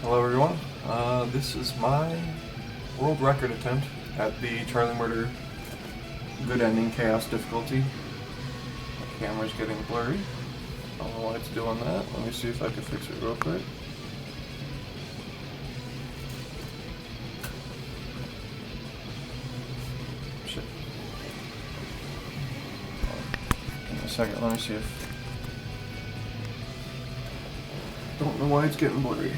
Hello everyone, this is my world record attempt at the Charlie Murder Good Ending Chaos difficulty. My camera's getting blurry. I don't know why it's doing that. Let me see if I can fix it real quick. Shit. Give me a second, let me see if... Don't know why it's getting blurry.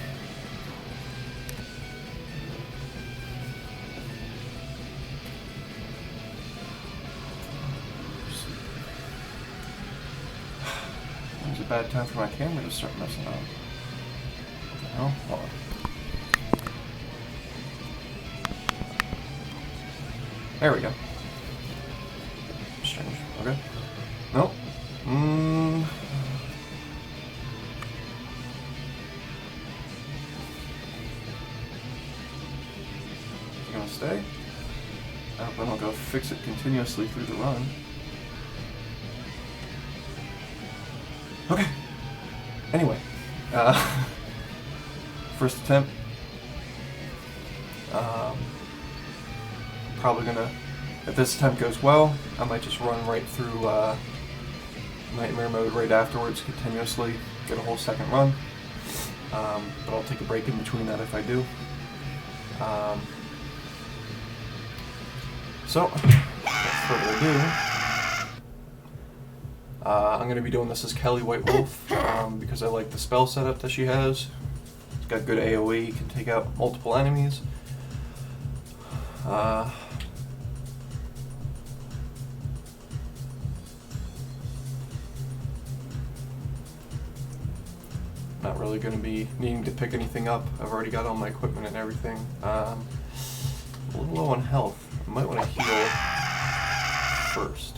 It's a bad time for my camera to start messing up. What the hell? Hold on. There we go. Strange. Okay. Nope. It's gonna stay. Then I'll go fix it continuously through the run. Okay. Anyway, first attempt. Probably gonna, if this attempt goes well, I might just run right through Nightmare mode right afterwards, continuously, get a whole second run. But I'll take a break in between that if I do. So, without further ado. I'm going to be doing this as Kelly White Wolf because I like the spell setup that she has. It's got good AoE, can take out multiple enemies. Not really going to be needing to pick anything up. I've already got all my equipment and everything. A little low on health. I might want to heal first.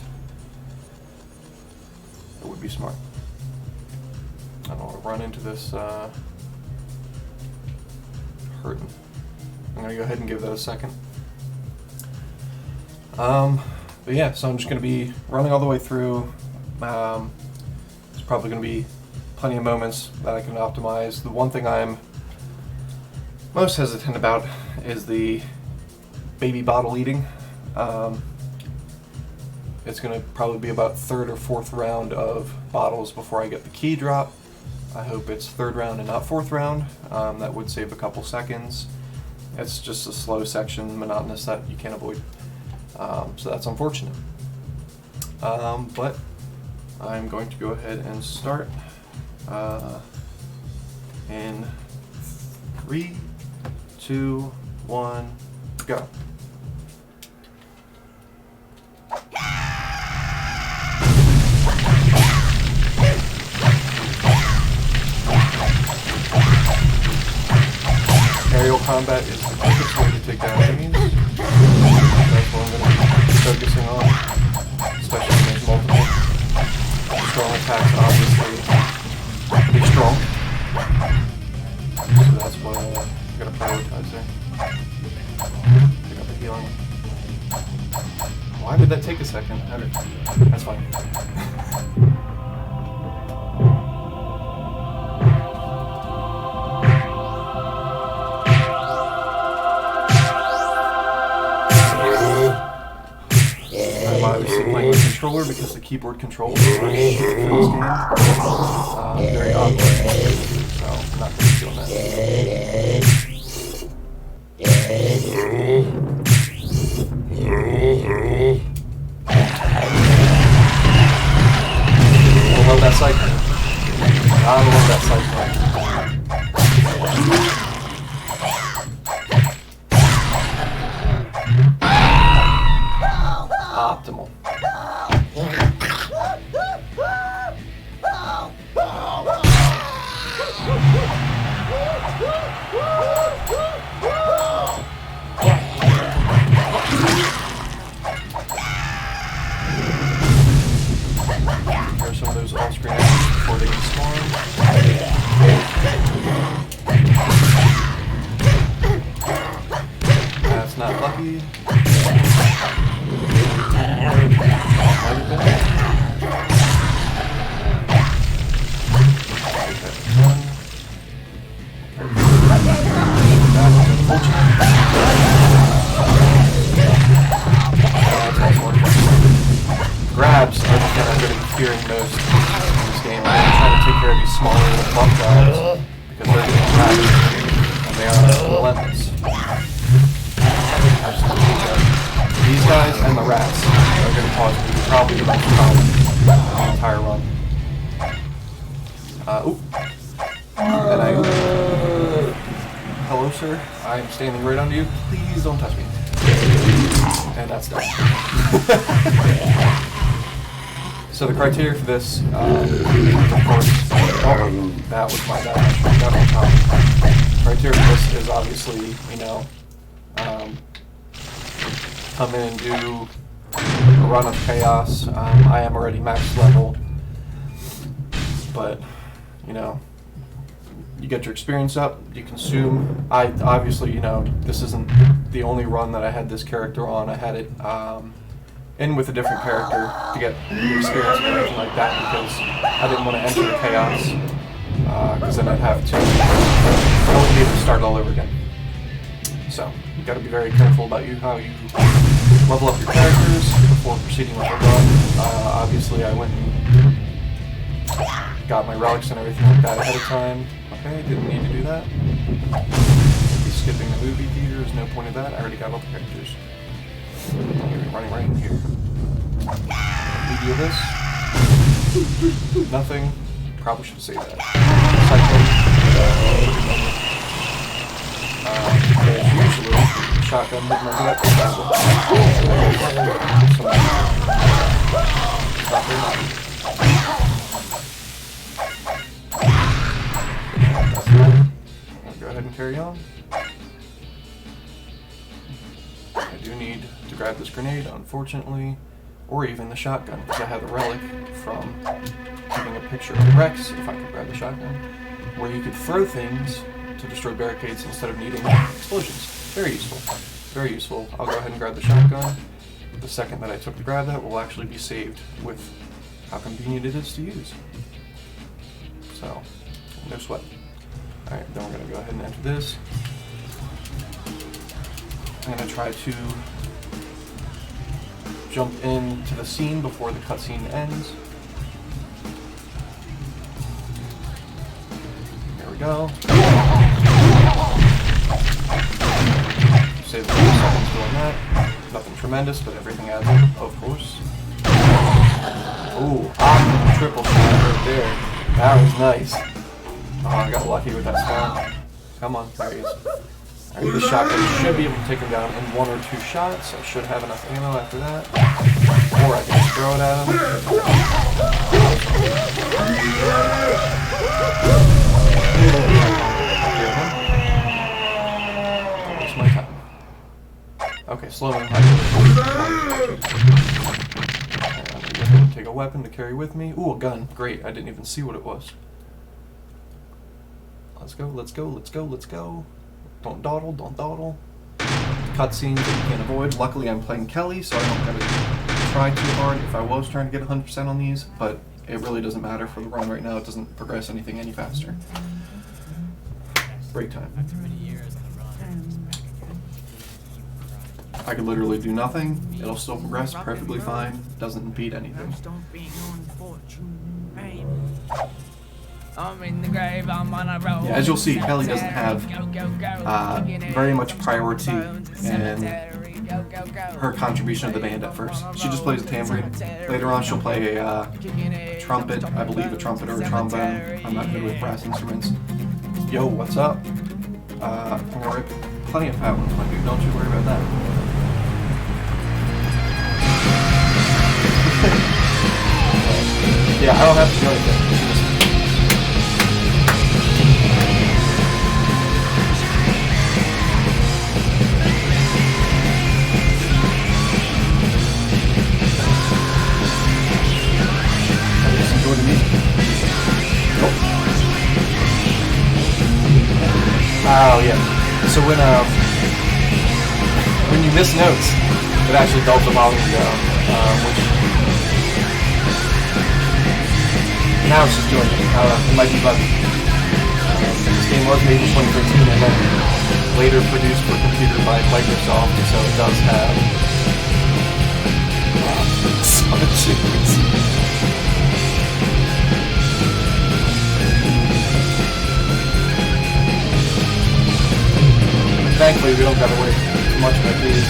It would be smart. I don't want to run into this hurting. I'm going to go ahead and give that a second. But yeah, so I'm just going to be running all the way through. There's probably going to be plenty of moments that I can optimize. The one thing I'm most hesitant about is the baby bottle eating. It's going to probably be about third or fourth round of bottles before I get the key drop. I hope it's third round and not fourth round. That would save a couple seconds. It's just a slow section, monotonous, that you can't avoid. So that's unfortunate. But I'm going to go ahead and start in 3, 2, 1, go. Aerial combat is the quickest way to take down enemies. That's what I'm going to be focusing on, especially when there's multiple. Strong attacks, obviously, pretty strong. So that's what I'm going to prioritize there. Pick up the healing. Why did that take a second? That's fine. Playing with controller because the keyboard controls for this game very awkward, so I'm not going to be doing that. I love that cycle. I love that cycle. Optimal. There's some of those on-screen actions before they can spawn. That's not lucky. take care of these smaller bump drives because they're getting attacked and they are relentless. These guys and the rats are going to cause me probably the most problem the entire run. And hello, sir. I am standing right under you. Please don't touch me. And that's done. So the criteria for this, of course, that was my bad. Criteria for this is obviously, come in and do a run of chaos. I am already max level, but you get your experience up, you consume. I obviously, this isn't the only run that I had this character on. I had it in with a different character to get the experience and everything like that because I didn't want to enter the chaos because then I'd have to, I wouldn't be able to start all over again. So you got to be very careful about how you level up your characters before proceeding with the run. Obviously, I went and got my relics and everything like that ahead of time. Okay, didn't need to do that. Be skipping the movie theater, there's no point of that. I already got all the characters. You're running right in here. We do this. Nothing. Probably should say that. Cycling. Usually, shotgun movement like that. Not very much. Go ahead and carry on. I do need to grab this grenade, unfortunately, or even the shotgun, because I have a relic from taking a picture of Rex, if I could grab the shotgun, where you could throw things to destroy barricades instead of needing explosions. Very useful. Very useful. I'll go ahead and grab the shotgun. The second that I took to grab that will actually be saved with how convenient it is to use. So, no sweat. Alright, then we're going to go ahead and enter this. I'm going to try to jump into the scene before the cutscene ends. There we go. Save a few seconds doing that. Nothing tremendous, but everything adds up, of course. Ooh, triple shot right there. That was nice. Oh, I got lucky with that spawn. Come on, there he is. Alright, the shotgun should be able to take him down in 1 or 2 shots. I should have enough ammo after that. Or I can just throw it at him. Don't waste my time. Okay, slow down. Take a weapon to carry with me. Ooh, a gun. Great, I didn't even see what it was. Let's go, let's go, let's go, let's go. Don't dawdle, don't dawdle. Cutscenes that you can't avoid. Luckily I'm playing Kelly, so I don't have to try too hard if I was trying to get 100% on these, but it really doesn't matter for the run right now. It doesn't progress anything any faster. Break time. I could literally do nothing. It'll still progress perfectly fine. Doesn't impede anything. Yeah, as you'll see, Kelly doesn't have very much priority in her contribution to the band at first. She just plays a tambourine. Later on, she'll play a trumpet, I believe a trumpet or a trombone. I'm not good with brass instruments. Yo, what's up? Don't worry, plenty of power, my dude. Don't you worry about that. Yeah, I don't have to do anything. Oh yeah. So when you miss notes, it actually dulls the volume down, which now it's just doing it. It might be buggy. This game was made in 2013 and then later produced for computer by Microsoft, so it does have some issues. Thankfully, we don't gotta wait too much of these.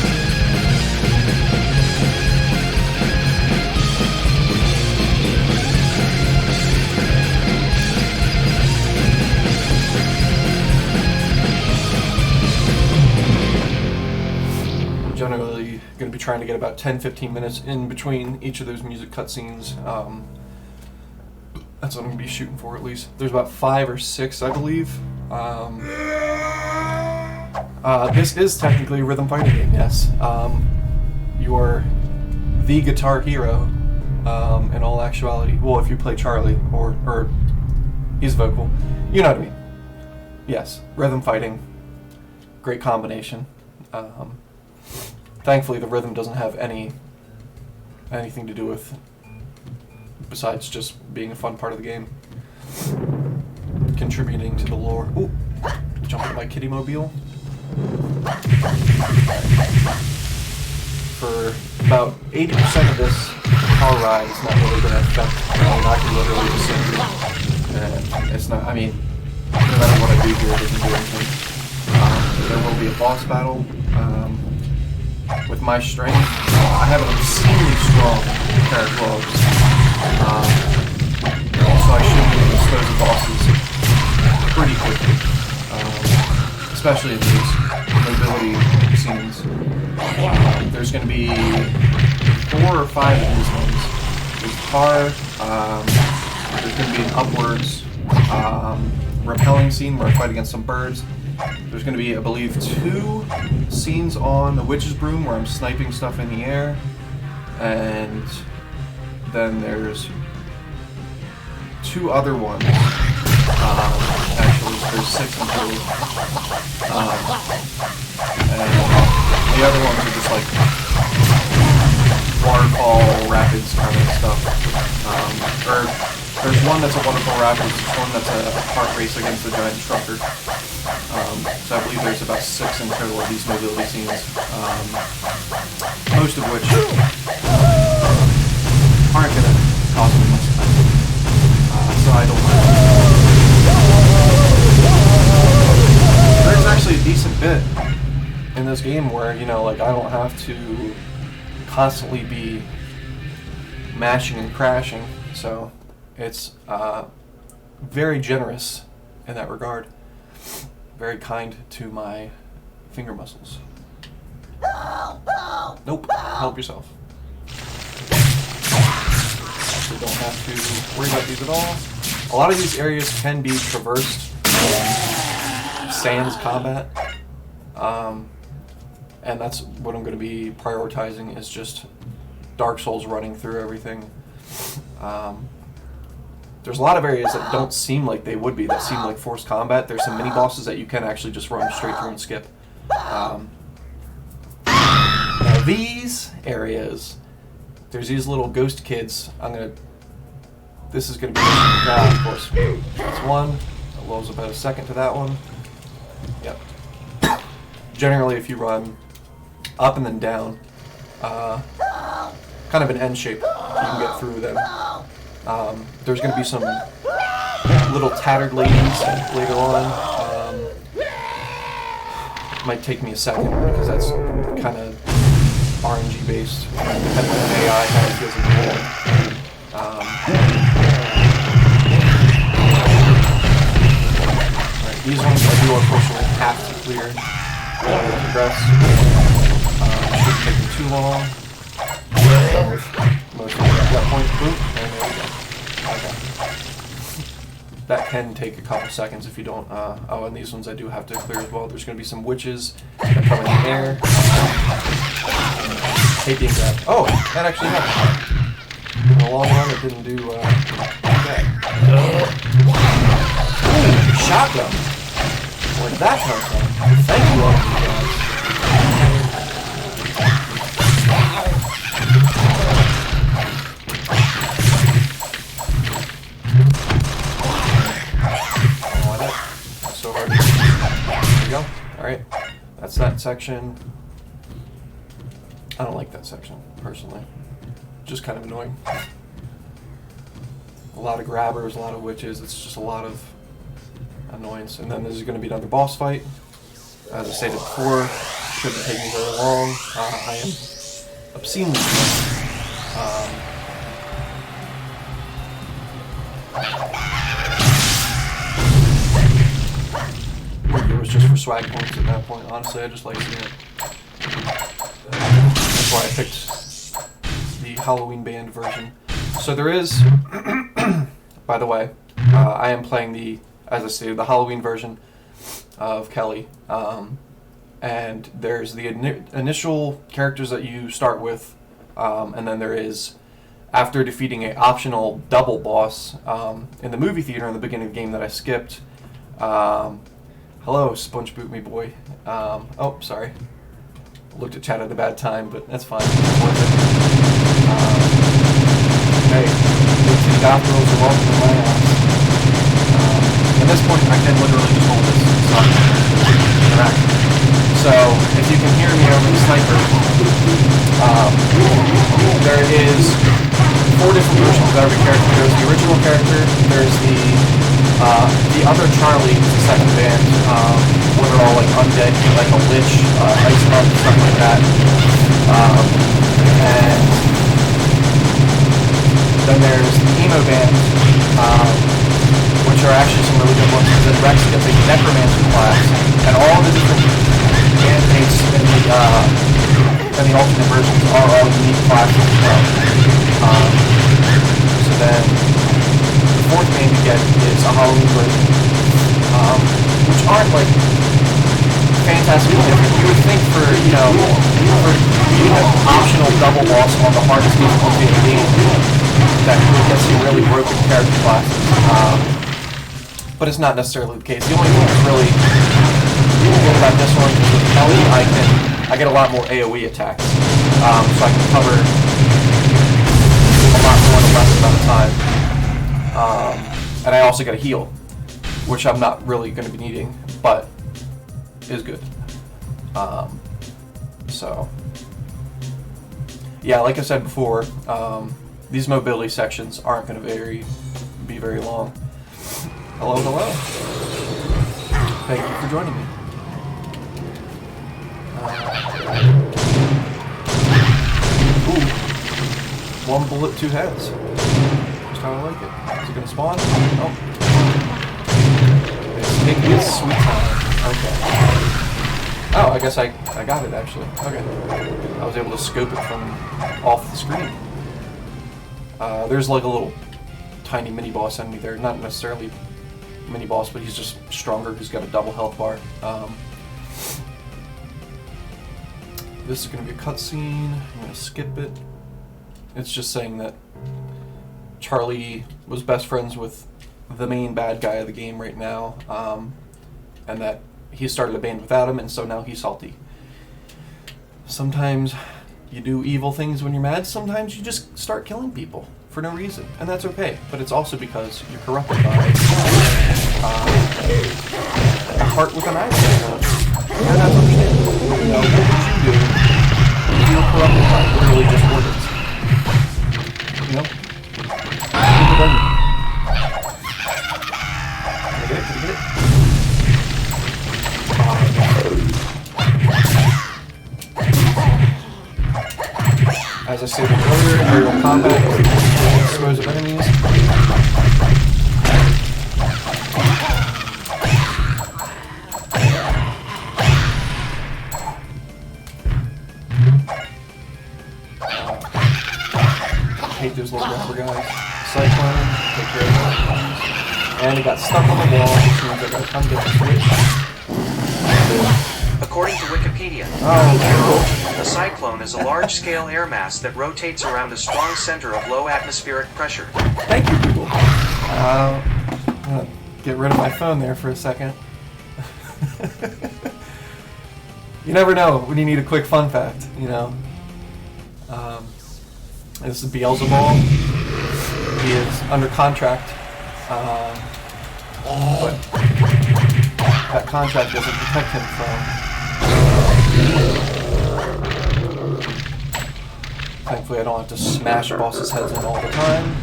Generally going to be trying to get about 10-15 minutes in between each of those music cutscenes. That's what I'm going to be shooting for, at least. There's about 5 or 6, I believe. This is technically a rhythm fighting game, yes. You are the guitar hero in all actuality. Well, if you play Charlie, or he's vocal. You know what I mean. Yes, rhythm fighting. Great combination. Thankfully, the rhythm doesn't have anything to do with, besides just being a fun part of the game, contributing to the lore. Ooh, jump into my kitty mobile. For about 80% of this car ride, it's not really going to affect. I can literally just sit here, and it's not. I mean, no matter what I do here, it doesn't do anything. There will be a boss battle. With my strength, I have an obscenely strong character, so I should be able to dispose of bosses pretty quickly, especially in these mobility scenes. There's going to be 4 or 5 of these ones. There's a car, there's going to be an upwards rappelling scene where I fight against some birds. There's going to be, I believe, 2 scenes on the witch's broom where I'm sniping stuff in the air, and then there's 2 other ones. Actually, there's 6 in total. And the other ones are just like waterfall, rapids kind of stuff. There's one that's a waterfall rapids, there's one that's a kart race against a giant trucker. So I believe there's about 6 in total of these mobility scenes, most of which aren't going to cost me much time. So I don't know. There's actually a decent bit in this game where, you know, like I don't have to constantly be mashing and crashing, so it's very generous in that regard. Very kind to my finger muscles. Nope, help yourself. Actually don't have to worry about these at all. A lot of these areas can be traversed sans combat. And that's what I'm going to be prioritizing, is just Dark Souls running through everything. There's a lot of areas that don't seem like they would be, that seem like forced combat. There's some mini-bosses that you can actually just run straight through and skip. Now these areas, there's these little ghost kids. This is going to be, of course, that's one. That lows about a second to that one. Yep. Generally, if you run up and then down, kind of an N shape, you can get through them. There's going to be some little tattered ladies later on. Might take me a second because that's kind of RNG based, depending on AI how it feels in the world. Right, these ones I do unfortunately have to clear to progress. Shouldn't take me too long. Most of that point, boom, and there we go. Okay. That can take a couple seconds if you don't. Oh, and these ones I do have to clear as well. There's going to be some witches that come in the air. Hate being grabbed. Oh, that actually happened. In the long run, it didn't do bad. Ooh, shotgun. Where'd that come from? Thank you all of you guys. So hard. There we go. Alright. That's that section. I don't like that section, personally. Just kind of annoying. A lot of grabbers, a lot of witches. It's just a lot of annoyance. And then there's going to be another boss fight. As I stated before, shouldn't take me very long. I am obscenely slow. It was just for swag points at that point. Honestly, I just like seeing it. That's why I picked the Halloween band version. So there is, by the way, I am playing the, as I stated, the Halloween version of Kelly. And there's the initial characters that you start with, and then there is, after defeating an optional double boss in the movie theater in the beginning of the game that I skipped. Hello, Sponge Boot Me Boy. Oh, sorry. Looked at chat at a bad time, but that's fine. It's worth it. Hey, the goth girls are welcome to my house. At this point, I can literally just hold this and stop interacting. So, if you can hear me over the sniper, there is 4 different versions of every character. There's the original character, there's the other Charlie, the second band, where they're all like undead, like a lich, ice bug, stuff like that. And then there's the emo band, which are actually some really good ones, because then Rex gets a necromancer class, and all the different band mates in the alternate versions are all unique classes as well. So then the 4th band you get is a Halloween version, which aren't like fantastically different. You would think for being an optional double boss on the hardest difficulty in the game, that you would get some really broken character classes. But it's not necessarily the case. The only thing that's really good about this one is with Kelly, I get a lot more AoE attacks, so I can cover a lot more in a less amount of time. And I also get a heal, which I'm not really going to be needing, but is good. So, yeah, like I said before, these mobility sections aren't going to be very long. Hello, hello. Thank you for joining me. Ooh. 1 bullet, 2 heads. Just how I like it. Is it going to spawn? Oh. It's making its sweet time. Okay. Oh, I guess I got it, actually. Okay. I was able to scope it from off the screen. There's like a little tiny mini-boss enemy there. Not necessarily mini-boss, but he's just stronger. He's got a double health bar. This is going to be a cutscene. I'm going to skip it. It's just saying that Charlie was best friends with the main bad guy of the game right now, and that he started a band without him, and so now he's salty. Sometimes you do evil things when you're mad. Sometimes you just start killing people for no reason, and that's okay. But it's also because you're corrupted by a heart with an eye. And that's understandable. You know, what would you do if you were corrupted by literally just words? You know? Did I get it? Did I get it? As I stated earlier, aerial combat dispose of enemies. I hate those little rubber guys. Cyclone, take care of that. And it got stuck on the wall, which means I gotta come get the switch. According to Wikipedia, a cyclone is a large-scale air mass that rotates around a strong center of low atmospheric pressure. Thank you, Google. I'm gonna get rid of my phone there for a second. You never know when you need a quick fun fact, you know. This is Beelzebaal. He is under contract, but that contract doesn't protect him from... Thankfully I don't have to smash bosses' heads in all the time.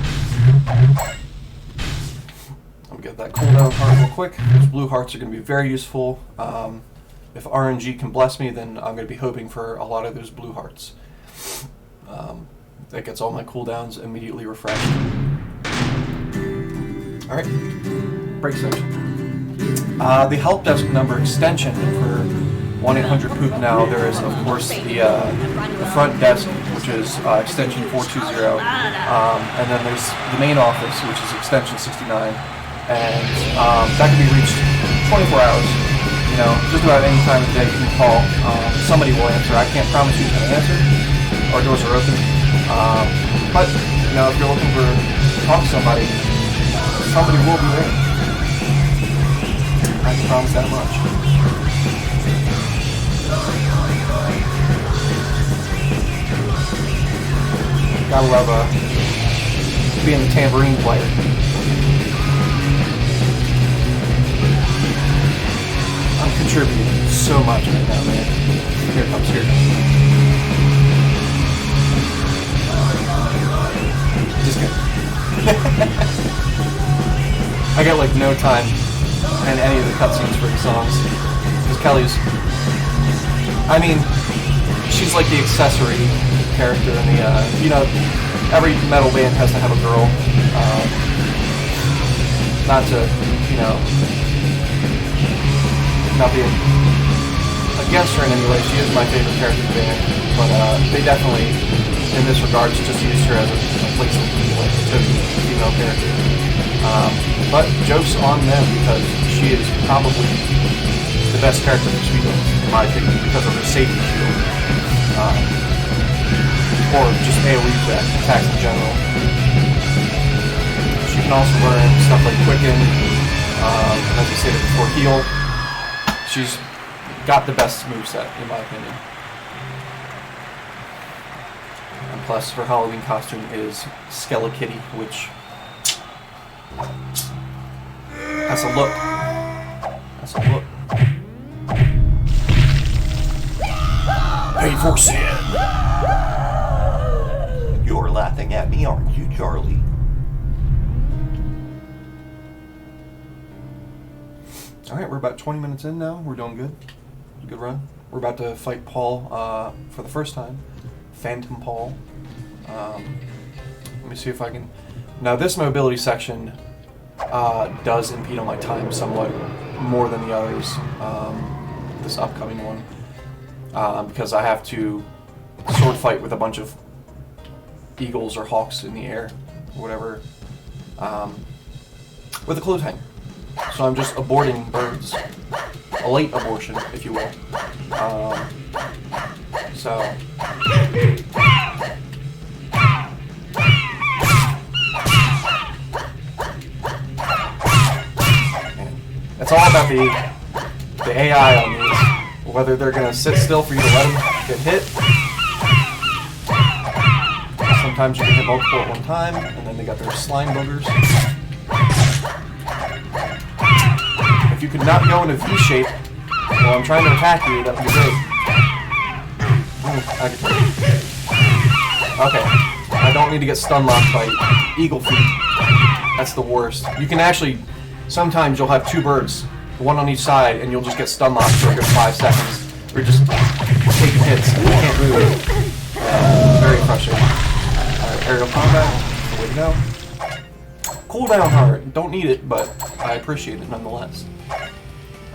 I'm gonna get that cooldown heart real quick. Those blue hearts are going to be very useful. if RNG can bless me, then I'm going to be hoping for a lot of those blue hearts. That gets all my cooldowns immediately refreshed. Alright, break section. The help desk number extension for 1-800-POOP now, there is, of course, the front desk, which is extension 420, and then there's the main office, which is extension 69, and that can be reached 24 hours. You know, just about any time of the day you can call. Somebody will answer. I can't promise you who's going to answer. Our doors are open. But, you know, if you're looking to talk to somebody, somebody will be there. I can promise that much. Gotta love being the tambourine player. I'm contributing so much right now, man. Here it comes, here it comes. Just kidding. I got like no time in any of the cutscenes for the songs. Because Kelly's, I mean, she's like the accessory character in the, you know, every metal band has to have a girl. Not to, you know, not being against her in any way. She is my favorite character in the band, but they definitely, in this regard, just used her as a placeholder, like a female character. But jokes on them, because she is probably the best character for Speedrun, in my opinion, because of her safety shield. Or just AoE attacks in general. She can also learn stuff like Quicken, as I stated before, Heal. She's got the best moveset, in my opinion. And plus, her Halloween costume is Skeletkitty, which... that's a look. That's a look. Pay for sin! You're laughing at me, aren't you, Charlie? Alright, we're about 20 minutes in now. We're doing good. Good run. We're about to fight Paul for the first time. Phantom Paul. Let me see if I can... Now, this mobility section does impede on my time somewhat more than the others. This upcoming one. Because I have to sword fight with a bunch of eagles or hawks in the air, or whatever, with a clothes hanger. So I'm just aborting birds. A late abortion, if you will. So... It's all about the AI on these. Whether they're going to sit still for you to let them get hit. Sometimes you can hit multiple at one time, and then they got their slime boogers. If you could not go in a V shape while I'm trying to attack you, that would be great. I can take it. Okay. I don't need to get stun locked by eagle feet. That's the worst. You can actually... Sometimes you'll have two birds, one on each side, and you'll just get stun locked for a good 5 seconds. Or just taking hits and you can't move. Very frustrating. Aerial combat, the way to go. Cooldown heart, don't need it, but I appreciate it nonetheless.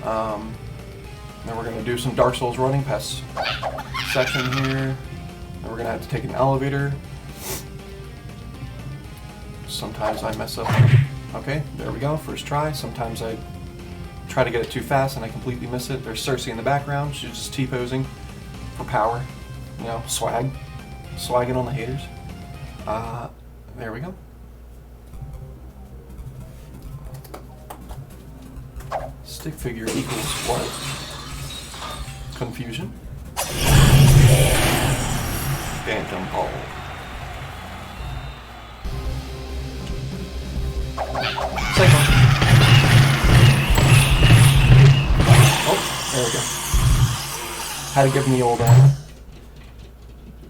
Then we're going to do some Dark Souls running past section here. Then we're going to have to take an elevator. Sometimes I mess up. Okay, there we go, first try. Sometimes I try to get it too fast and I completely miss it. There's Circe in the background. She's just T-posing for power. You know, swag. Swagging on the haters. There we go. Stick figure equals what? Confusion. Phantom Paul. Cyclone. Oh, there we go. Had to give him the old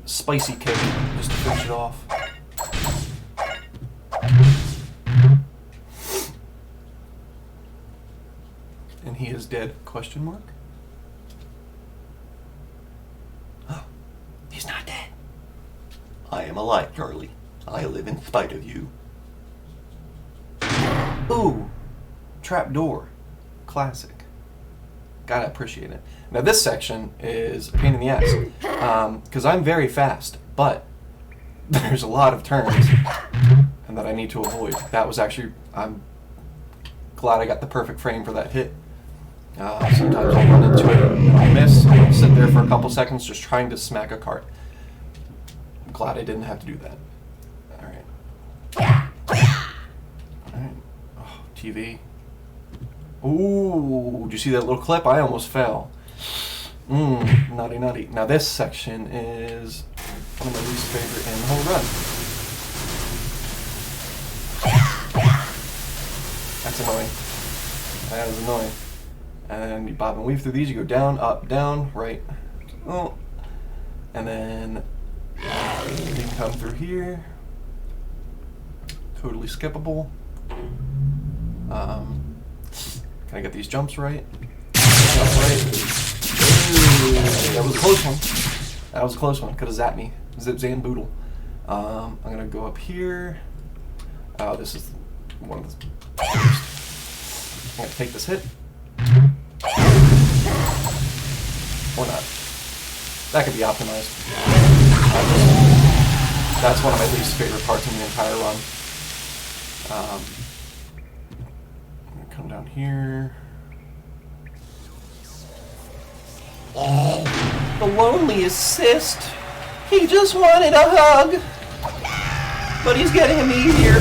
spicy kick just to finish it off. And he is dead, question mark? I am alive, Charlie. I live in spite of you. Ooh, trapdoor. Classic. Gotta appreciate it. Now this section is a pain in the ass, because I'm very fast, but there's a lot of turns and that I need to avoid. That was actually, I'm glad I got the perfect frame for that hit. Sometimes I'll run into it and I'll miss, and I'll sit there for a couple seconds just trying to smack a cart. I'm glad I didn't have to do that. Alright. Alright. Oh, TV. Ooh, did you see that little clip? I almost fell. Naughty, naughty. Now this section is one of my least favorite in the whole run. That's annoying. That is annoying. And you bob and weave through these. You go down, up, down, right. Oh. And then you can come through here. Totally skippable. Can I get these jumps right? Jump right. Ooh, that was a close one. That was a close one. Could have zapped me. Zip, zan, boodle. I'm gonna go up here. Oh, this is one of the worst. I'm gonna take this hit. Or not. That could be optimized. That's one of my least favorite parts in the entire run. I'm gonna come down here. Oh, the Lonliest Cyst. He just wanted a hug, but he's getting him easier.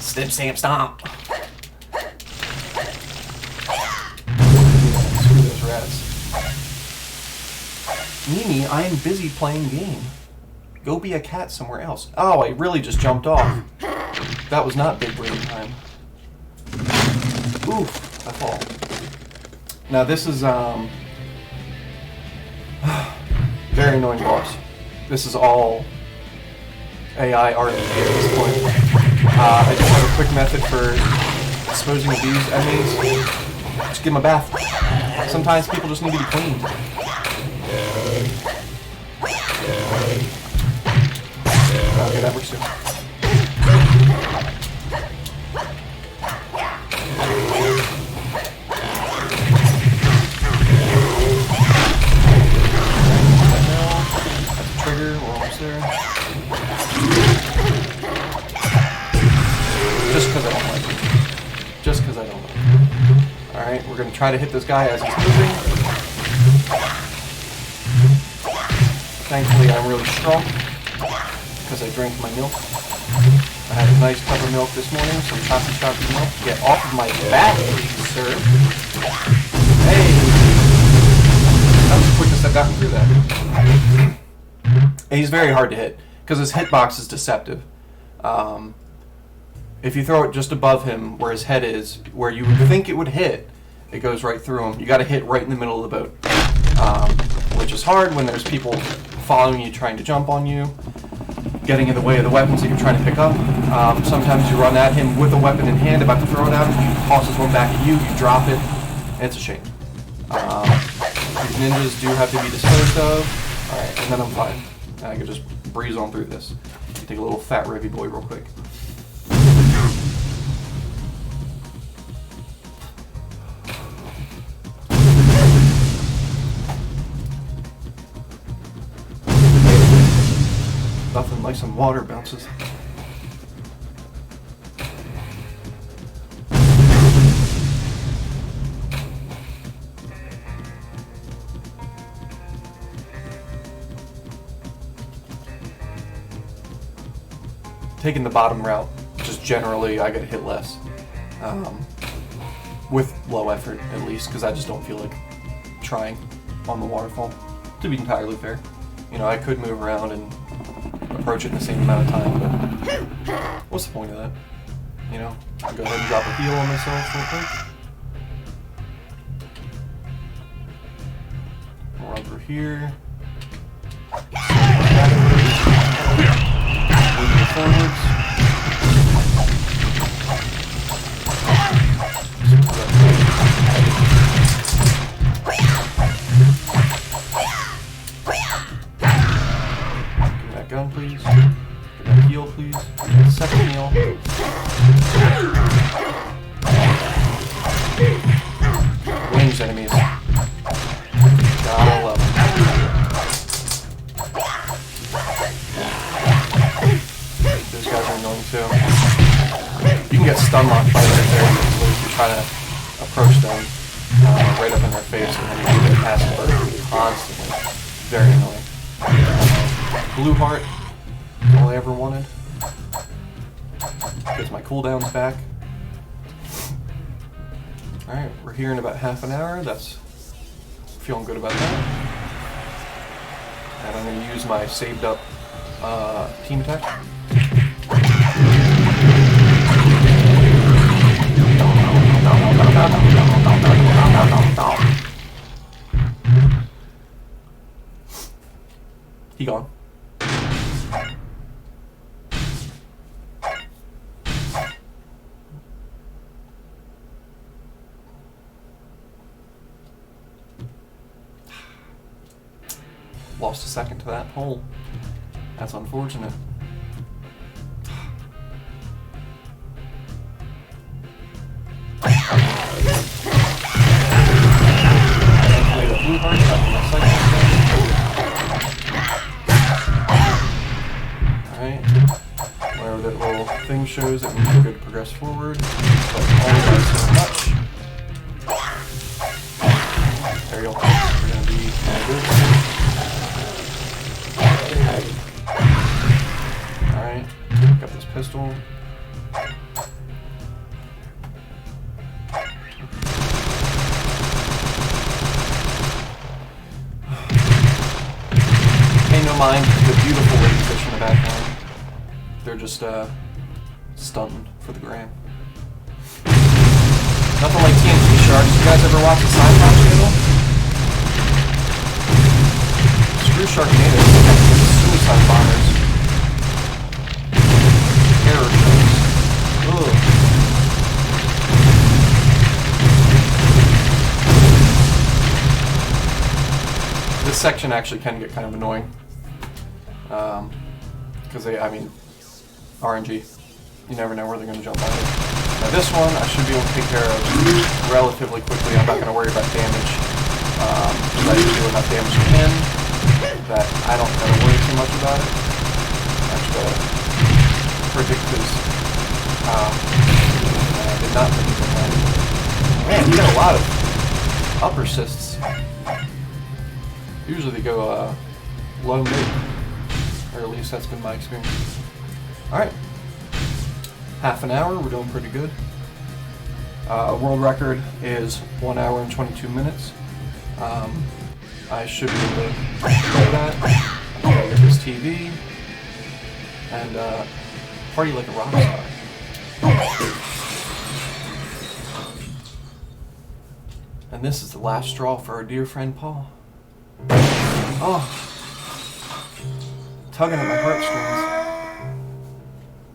Snip, stamp, stomp. Screw those rats. Mimi, I am busy playing game. Go be a cat somewhere else. Oh, I really just jumped off. That was not big brain time. Oof, I fall. Now this is very annoying boss. This is all AI RPG at this point. I just have a quick method for disposing of these enemies. Just give them a bath. Sometimes people just need to be cleaned. Okay, that works too. That's a trigger, we're almost there. Just because I don't like it. Just because I don't like it. Alright, we're going to try to hit this guy as he's moving. Thankfully, I'm really strong because I drank my milk. I had a nice cup of milk this morning, some chocolate milk. Get off of my back, please, sir. Hey! That was the quickest I've gotten through that. And he's very hard to hit because his hitbox is deceptive. If you throw it just above him where his head is, where you would think it would hit, it goes right through him. You got to hit right in the middle of the boat, which is hard when there's people following you, trying to jump on you, getting in the way of the weapons that you're trying to pick up. Sometimes you run at him with a weapon in hand, about to throw it at him, he tosses one back at you, you drop it, and it's a shame. These ninjas do have to be disposed of. Alright, and then I'm fine. I can just breeze on through this. Take a little fat revy boy real quick. Nothing like some water bounces. Taking the bottom route, just generally I get hit less. With low effort, at least, because I just don't feel like trying on the waterfall, to be entirely fair. You know, I could move around and approach it in the same amount of time, but what's the point of that? You know, I'll go ahead and drop a heal on myself real quick. We'll run through here. Moving forwards. second heal. Ranged enemies. Gotta love them. Those guys are annoying too. You can get stun locked by right there if you try to approach them right up in their face, and then you get past them constantly. Very annoying. Blue heart, all I ever wanted. Gets my cooldowns back. Alright, we're here in about half an hour. That's feeling good about that. And I'm going to use my saved up team attack. He gone. Lost a second to that hole. That's unfortunate. Alright. Wherever that little thing shows, that means we're good to progress forward. But only by so much. Aerial hits are going to be good. Alright, got this pistol. Pay no mind the beautiful lady fish in the background. They're just stunting for the gram. Nothing like TNT sharks. You guys ever watch the sci-fi channel? Screw Sharknado. Suicide bombers. Terror shows. Ugh. This section actually can get kind of annoying. Because RNG. You never know where they're going to jump out of. Now this one I should be able to take care of relatively quickly. I'm not going to worry about damage. Because I do enough damage to him that I don't have to worry too much about it. I should predict his... I did not predict that. Man, you got a lot of upper cysts. Usually they go low mid. Or at least that's been my experience. Alright. Half an hour, we're doing pretty good. World record is 1 hour and 22 minutes. I should be able to play that. I'm gonna get this TV. And party like a rock star. And this is the last straw for our dear friend Paul. Oh. Tugging at my heartstrings.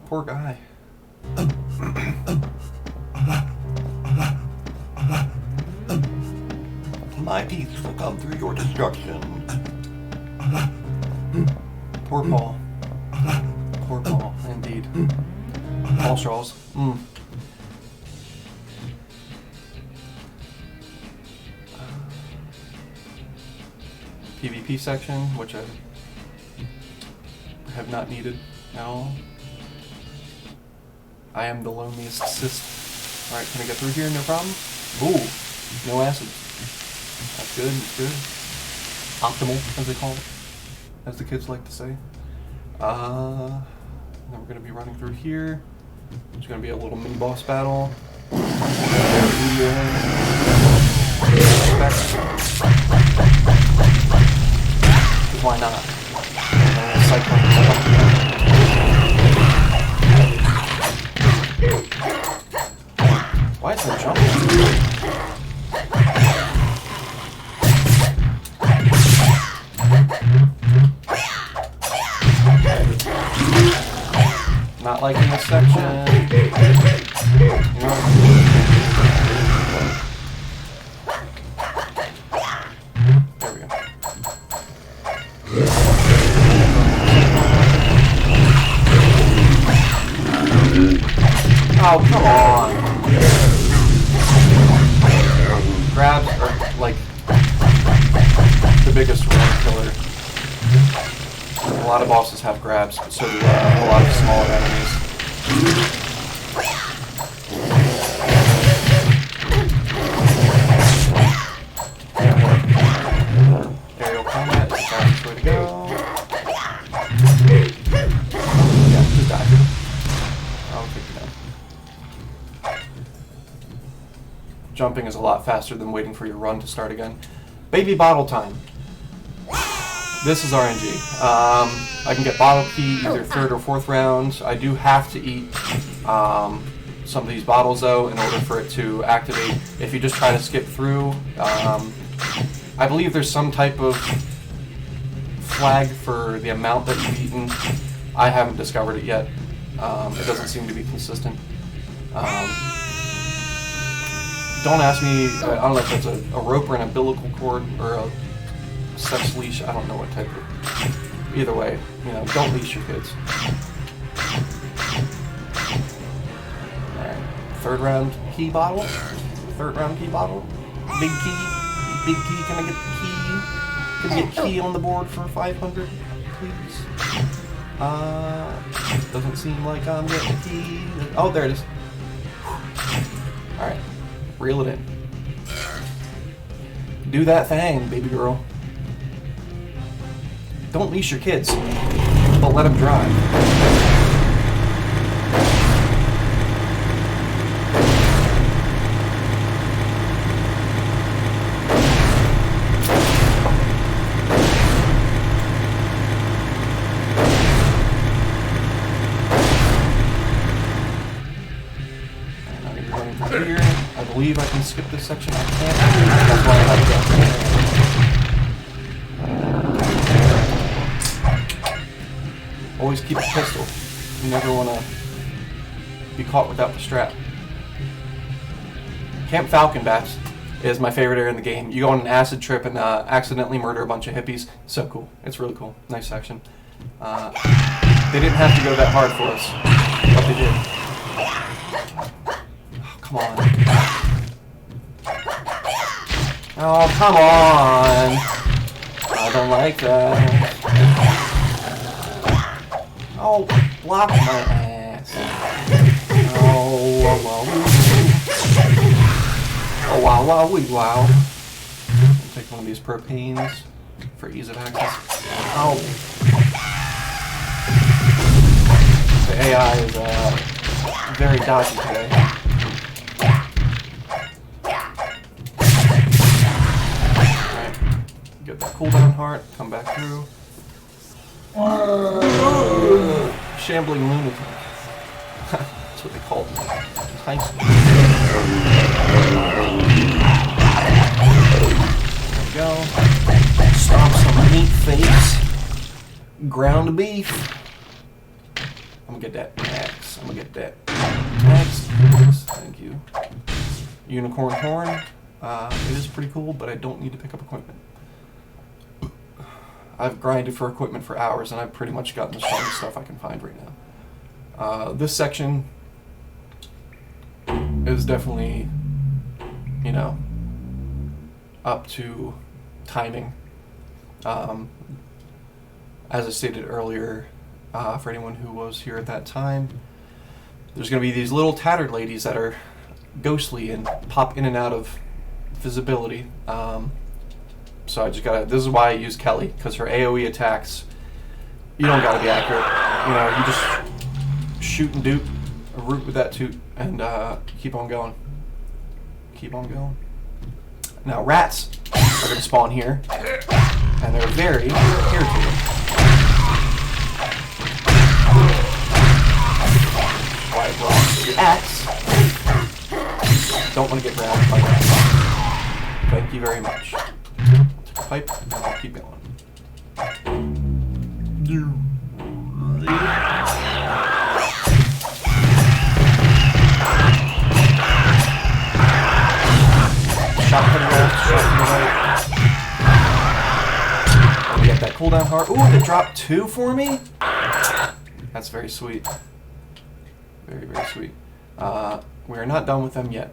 Poor guy. My peace will come through your destruction. Poor Paul. Poor Paul, indeed. Paul straws. PvP section, which I have not needed at all. I am the loneliest cyst. Alright, can I get through here? No problem? Ooh, no acid. That's good, that's good. Optimal, as they call it. As the kids like to say. Then we're going to be running through here. There's going to be a little mini-boss battle. Why not? Why is there jumping? Not liking this section. You know? There we go. Oh, come on. Grabs are like the biggest run killer. A lot of bosses have grabs, but so do a lot of smaller enemies. Aerial combat is the fastest way to go. Yeah, just die. I'll take you down. Jumping is a lot faster than waiting for your run to start again. Baby bottle time. This is RNG. I can get bottle key either 3rd or 4th round. I do have to eat some of these bottles though in order for it to activate. If you just try to skip through, I believe there's some type of flag for the amount that you've eaten. I haven't discovered it yet. It doesn't seem to be consistent. Don't ask me, I don't know if it's a rope or an umbilical cord or a sex leash. I don't know what type of. Either way, don't leash your kids. Alright, 3rd round key bottle. 3rd round key bottle. Big key. Big key. Can I get the key? Can I get key on the board for 500, please? Doesn't seem like I'm getting a key. Oh, there it is. Alright, reel it in. Do that thing, baby girl. Don't leash your kids, but let them drive. I'm not going to be running from here. I believe I can skip this section. I can't. That's why I have to go. Always keep a pistol. You never want to be caught without the strap. Camp Falcon Bats is my favorite area in the game. You go on an acid trip and accidentally murder a bunch of hippies. So cool. It's really cool. Nice section. They didn't have to go that hard for us, but they did. Oh, come on. Oh, come on. I don't like that. Oh, block my ass. Oh, wow, wow, wow. I'll take one of these propanes for ease of access. Oh. The AI is very dodgy today. Alright, get that cooldown heart, come back through. Shambling lunatic. That's what they called me. High school. There we go. Stomp some meat face. Ground beef. I'm gonna get that next. I'm gonna get that next. Thank you. Unicorn horn. It is pretty cool, but I don't need to pick up equipment. I've grinded for equipment for hours, and I've pretty much gotten the strongest stuff I can find right now. This section is definitely, up to timing. As I stated earlier, for anyone who was here at that time, there's going to be these little tattered ladies that are ghostly and pop in and out of visibility. So I just gotta, this is why I use Kelly, because her AoE attacks, you don't gotta be accurate. You just shoot and doot, a root with that toot, and keep on going. Keep on going. Now rats are gonna spawn here, and they're very irritating. Why I brought the axe. Don't want to get grabbed by rats. Thank you very much. Pipe, and I'll keep going. Shot to the left, shot to the right. We get that cooldown heart. Ooh, they dropped 2 for me? That's very sweet. Very, very sweet. We're not done with them yet.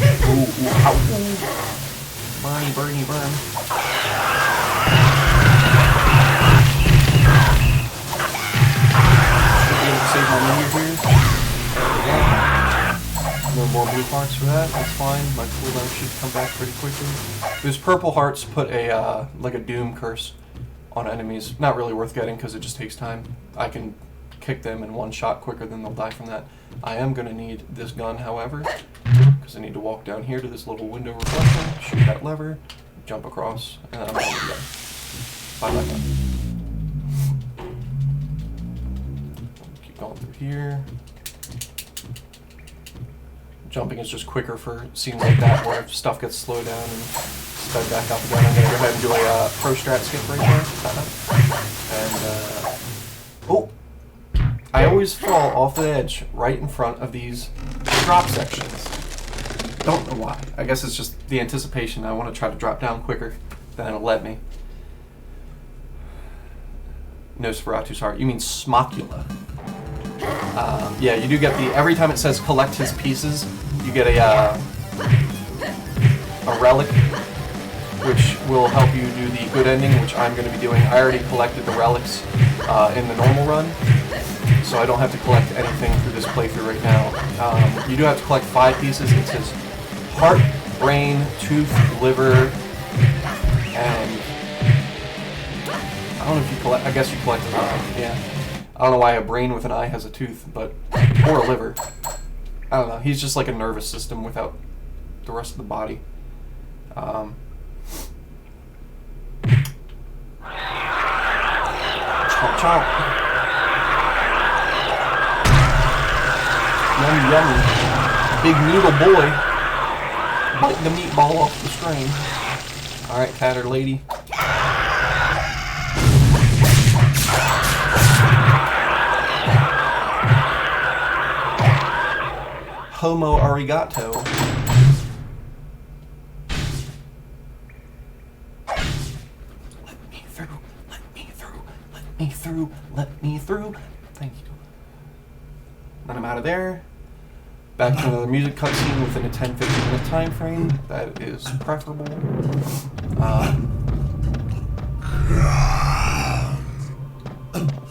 Ooh, ooh, ow, ooh. Burny, burny, burn. Should be able to save my meter here. There we go. No more blue hearts for that. That's fine. My cooldown should come back pretty quickly. Those purple hearts put a like a doom curse on enemies. Not really worth getting because it just takes time. I can kick them in one shot quicker than they'll die from that. I am going to need this gun, however, because I need to walk down here to this little window reflection, shoot that lever, jump across, and then I'm going to go. Find that gun. Keep going through here. Jumping is just quicker for scenes like that where stuff gets slowed down and sped back up again. I'm going to go ahead and do a pro strat skip right there. And, oh! I always fall off the edge right in front of these drop sections. Don't know why. I guess it's just the anticipation. I want to try to drop down quicker than it'll let me. Nosferatu's heart. You mean Smocula. Yeah, you do get the... Every time it says collect his pieces, you get a relic, which will help you do the good ending, which I'm going to be doing. I already collected the relics in the normal run, so I don't have to collect anything through this playthrough right now. You do have to collect 5 pieces. It says heart, brain, tooth, liver, and I don't know if you collect. I guess you collect an eye. Yeah, I don't know why a brain with an eye has a tooth, but or a liver. I don't know. He's just like a nervous system without the rest of the body. Chomp, chomp. Yummy, yummy. Big noodle boy. Bite the meatball off the string. Alright, tatter lady. Homo arigato. Let me through, let me through, let me through, let me through. Thank you. Then I'm out of there. Back to another music cutscene within a 10-15 minute time frame. That is preferable.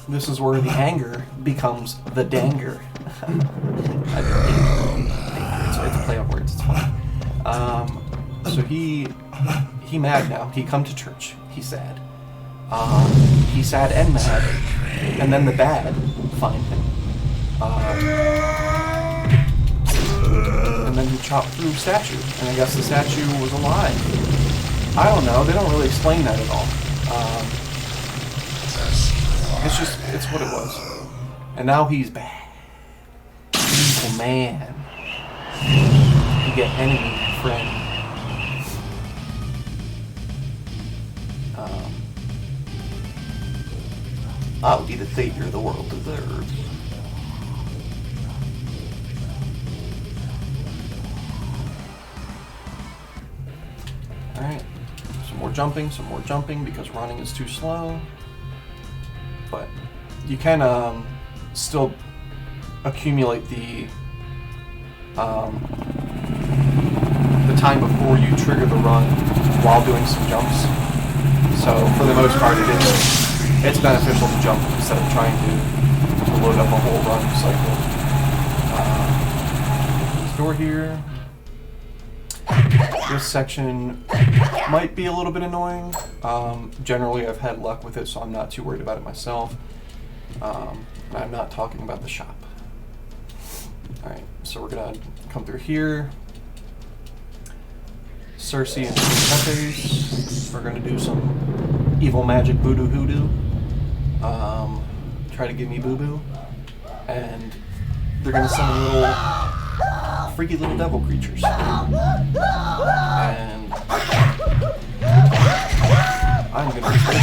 This is where the anger becomes the danger. It's a play on words. It's fine. So he mad now. He come to church. He sad. He sad and mad. And then the bad find him. And then he chopped through statue, and I guess the statue was alive. I don't know, they don't really explain that at all. It's what it was. And now he's bad. Evil man. You get enemy, friend. I'll be the savior the world deserves. Alright, some more jumping because running is too slow. But you can still accumulate the time before you trigger the run while doing some jumps. So for the most part it's beneficial to jump instead of trying to load up a whole run cycle. This door here. This section might be a little bit annoying. Generally, I've had luck with it, so I'm not too worried about it myself. I'm not talking about the shop. Alright, so we're going to come through here. Circe and Tepes. We're going to do some evil magic voodoo hoodoo. Try to give me boo-boo. And they're going to send a little freaky little devil creatures. And I'm gonna take them.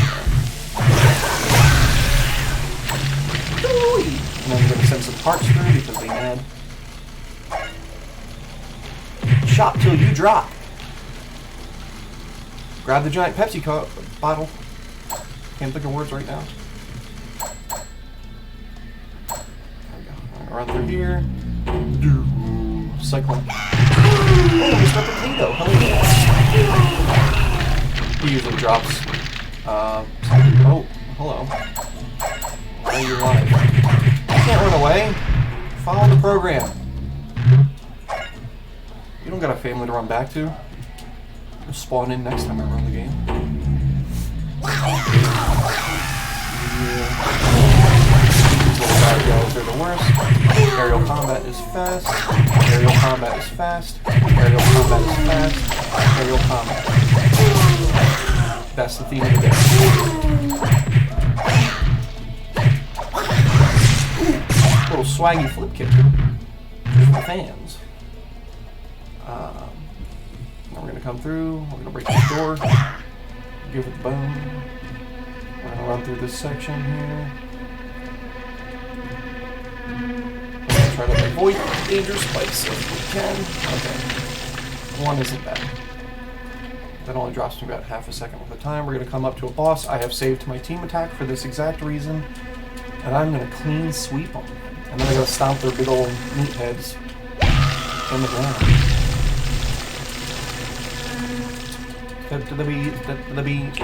And I'm gonna send some parts through because they mad. Shot till you drop. Grab the giant Pepsi bottle. Can't think of words right now. There we go. run through here. Cyclone. Oh, Mr. Potato. Hello. He usually drops. Oh, hello. Why are you alive? You can't run away. Follow the program. You don't got a family to run back to. You'll spawn in next time I run the game. These little bad guys are the worst. Aerial combat is fast. Aerial combat is fast. Aerial combat is fast. Aerial combat. That's the theme of the game. Little swaggy flip kick. Just for fans. Now we're going to come through. We're going to break this door. Give it the bone. We're going to run through this section here. We're going to try to avoid dangerous spikes if we can. Okay. One isn't bad. That only drops me about half a second at a time. We're going to come up to a boss. I have saved my team attack for this exact reason. And I'm going to clean sweep them. And then I'm going to stomp their big old meatheads in the ground. Step to the beat, step to the beat.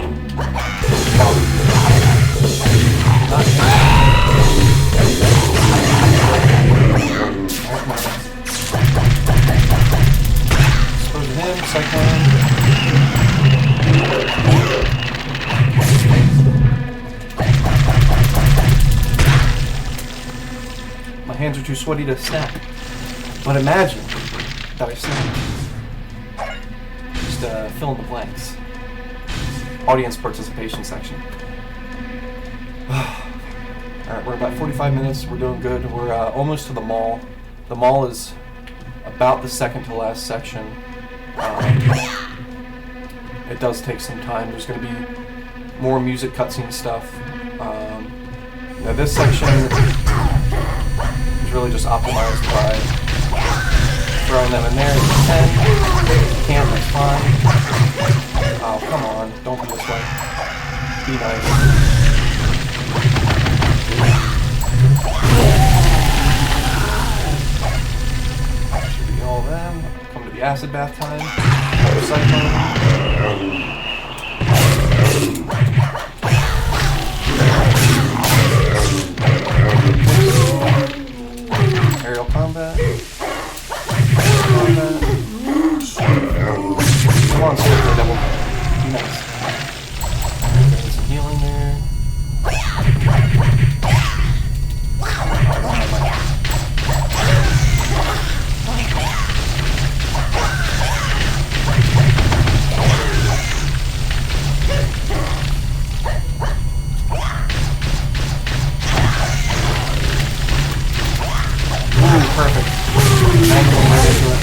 Expose him, cyclone. My hands are too sweaty to snap. But imagine that I snap. Just fill in the blanks. Audience participation section. Alright, we're about 45 minutes. We're doing good. We're almost to the mall. The mall is about the second to last section. It does take some time. There's going to be more music cutscene stuff. Now this section is really just optimized by throwing them in there. If you can. If you can't, that's fine. Oh, come on. Don't be this way. Be nice. Should be all them. Come to the acid bath time. Cyclone. Aerial combat. Come on, Circe, double. Be nice. Getting some healing there. Ooh, perfect. Angle right into it.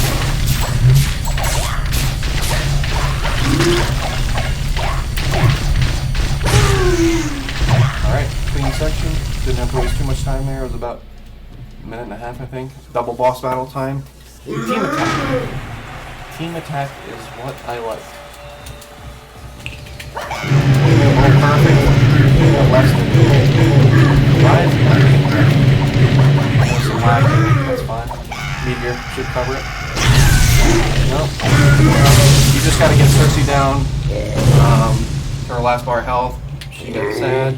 Alright, clean section. Didn't have to waste too much time there. It was about a minute and a half, I think. Double boss battle time. Team attack. Team attack is what I like. Perfect. Less than that's fine. Meteor should cover it. No. You just gotta get Circe down. Her last bar of health. She gets sad.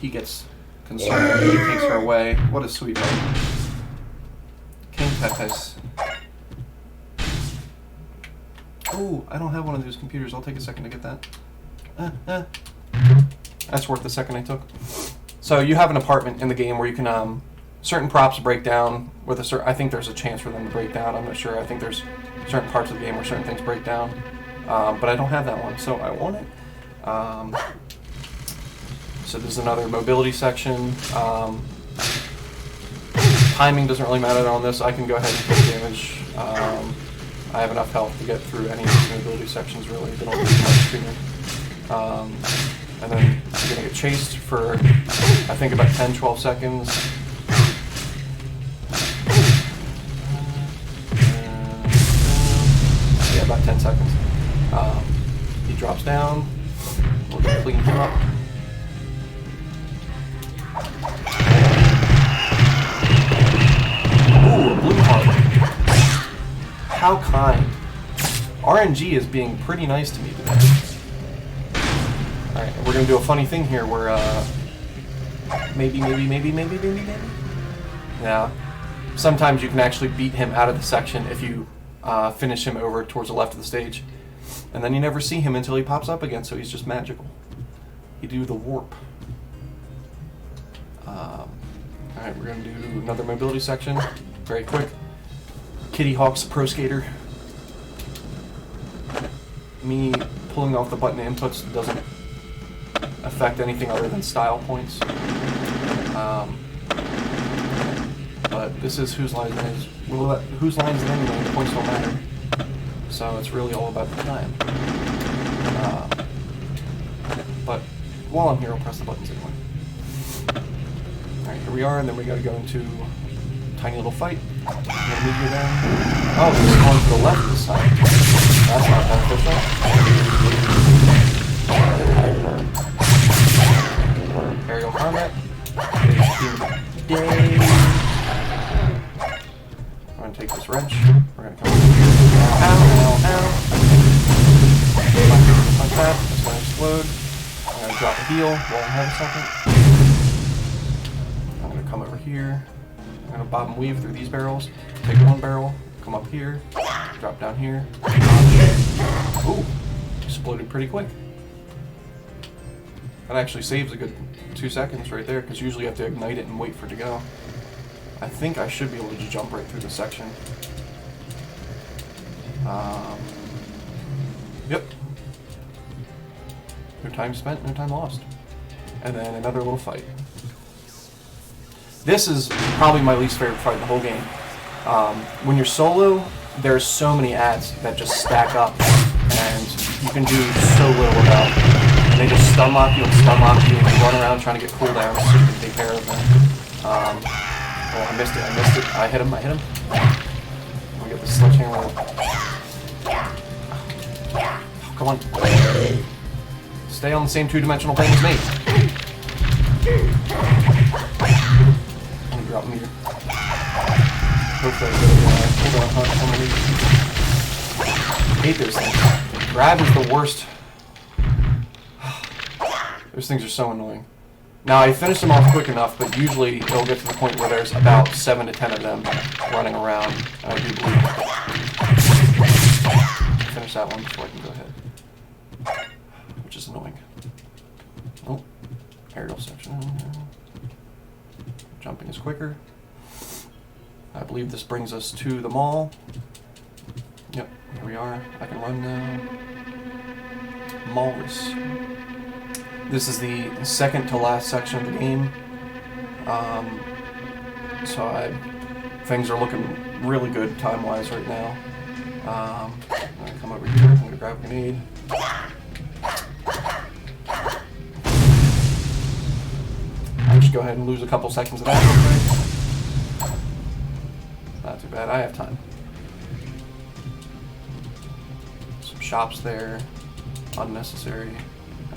He gets concerned. He takes her away. What a sweetheart. King Tepes. Ooh, I don't have one of those computers. I'll take a second to get that. That's worth the second I took. So you have an apartment in the game where you can certain props break down with a certain. I think there's a chance for them to break down. I'm not sure. I think there's certain parts of the game where certain things break down, but I don't have that one, so I want it. So there's another mobility section. Timing doesn't really matter on this. I can go ahead and take damage. I have enough health to get through any of these mobility sections. Really, they don't do much to me. And then you're gonna get chased for I think about 10-12 seconds. Yeah, about 10 seconds. He drops down. We'll just clean him up. How kind. RNG is being pretty nice to me today. Alright, we're gonna do a funny thing here where, maybe. Yeah. Sometimes you can actually beat him out of the section if you finish him over towards the left of the stage. And then you never see him until he pops up again, so he's just magical. You do the warp. Alright, we're going to do another mobility section. Very quick. Kitty Hawk's Pro Skater. Me pulling off the button inputs doesn't affect anything other than style points. But this is whose line it is. Whose line is it anyway? The points don't matter. So it's really all about the time. But while I'm here, I'll press the buttons anyway. Alright, here we are, and then we gotta go into tiny little fight. Oh, this is going to the left this time. That's not beneficial. Aerial combat. Day. I'm gonna take this wrench. We're gonna come over here. Ow. Like that. It's gonna explode. I'm gonna drop a heal while I have a second. I'm gonna come over here. I'm gonna bob and weave through these barrels. Take one barrel, come up here, drop down here. Ooh, exploded pretty quick. That actually saves a good 2 seconds right there, because usually you have to ignite it and wait for it to go. I think I should be able to just jump right through the section. Yep. No time spent, no time lost. And then another little fight. This is probably my least favorite fight in the whole game. When you're solo, there's so many ads that just stack up, and you can do so little about them. And they just stun lock you and stun lock you, and you run around trying to get cooldowns so you can take care of them. Oh, I missed it. I hit him. We get the sledgehammer. Oh, come on. Stay on the same two-dimensional plane as me. I'm gonna drop meter. Hopefully I I hate those things. Grab is the worst. Those things are so annoying. Now, I finished them off quick enough, but usually it'll get to the point where there's about 7 to 10 of them running around. And I do believe finish that one before I can go ahead. Which is annoying. Oh, aerial section. Jumping is quicker. I believe this brings us to the mall. Yep, here we are. I can run now. Walrus. This is the second to last section of the game. So things are looking really good time-wise right now. I'm gonna come over here. I'm gonna grab a grenade. I'll just go ahead and lose a couple seconds of that real quick. Not too bad. I have time. Some shops there. Unnecessary.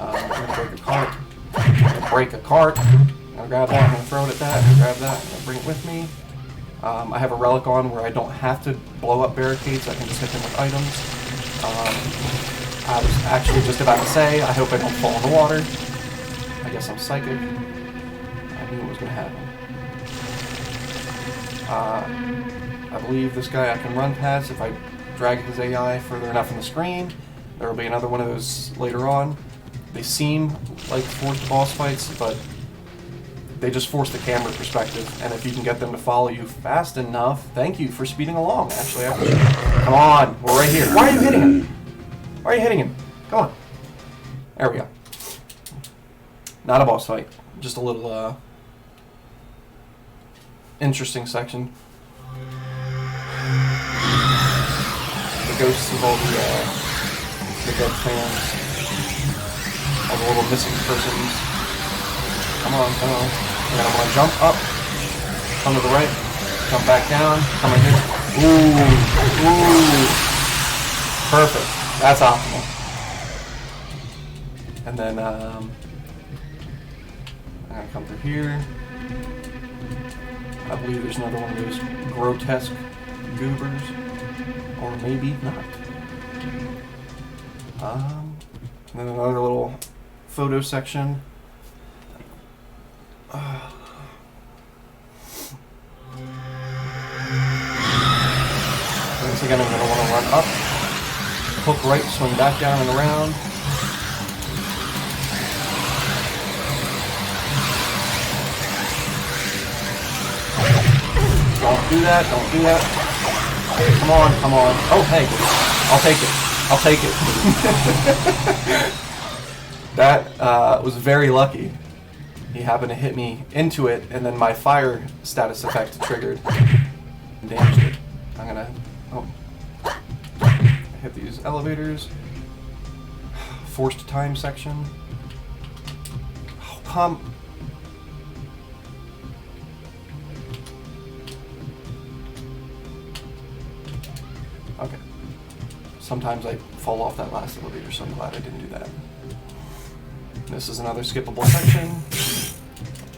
I'm gonna break a cart. I'm gonna break a cart. I'm gonna grab that. I'm gonna throw it at that. I'm gonna grab that. I'm gonna bring it with me. I have a relic on where I don't have to blow up barricades. I can just hit them with items. I was actually just about to say, I hope I don't fall in the water. I guess I'm psychic. I knew it was gonna happen. I believe this guy I can run past if I drag his AI further enough in the screen. There will be another one of those later on. They seem like forced boss fights, but they just force the camera perspective. And if you can get them to follow you fast enough, thank you for speeding along. Actually, I appreciate it. Come on, we're right here. Why are you hitting him? Why are you hitting him? Come on. There we go. Not a boss fight. Just a little interesting section. The ghosts of all the dead fans. All the little missing persons. Come on, come on. And then I'm gonna jump up, come to the right, jump back down, come in here. Ooh. Perfect. That's optimal. And then I'm gonna come through here. I believe there's another one of those grotesque goobers. or maybe not. And then another little photo section. Once again, I'm going to want to run up, hook right, swing back down and around. Don't do that, don't do that. Come on, come on. Oh, hey, I'll take it. I'll take it. That was very lucky. He happened to hit me into it, and then my fire status effect triggered and damaged it. I'm gonna hit these elevators. Forced time section. Oh, come. Okay. Sometimes I fall off that last elevator, so I'm glad I didn't do that. This is another skippable section.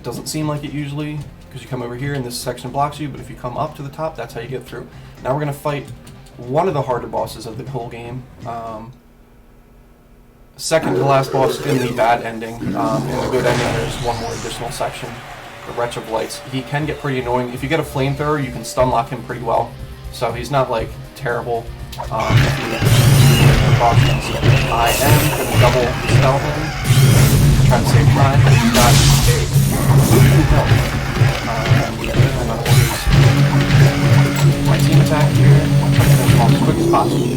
Doesn't seem like it usually, because you come over here and this section blocks you, but if you come up to the top, that's how you get through. Now we're going to fight one of the harder bosses of the whole game. Second to last boss in the bad ending. In the good ending, there's one more additional section, the Wretch of Lights. He can get pretty annoying. If you get a flamethrower, you can stun lock him pretty well. So he's not like terrible. I am going to double spell him. Try to save time. Got my team attack here. Try to finish him off as quick as possible.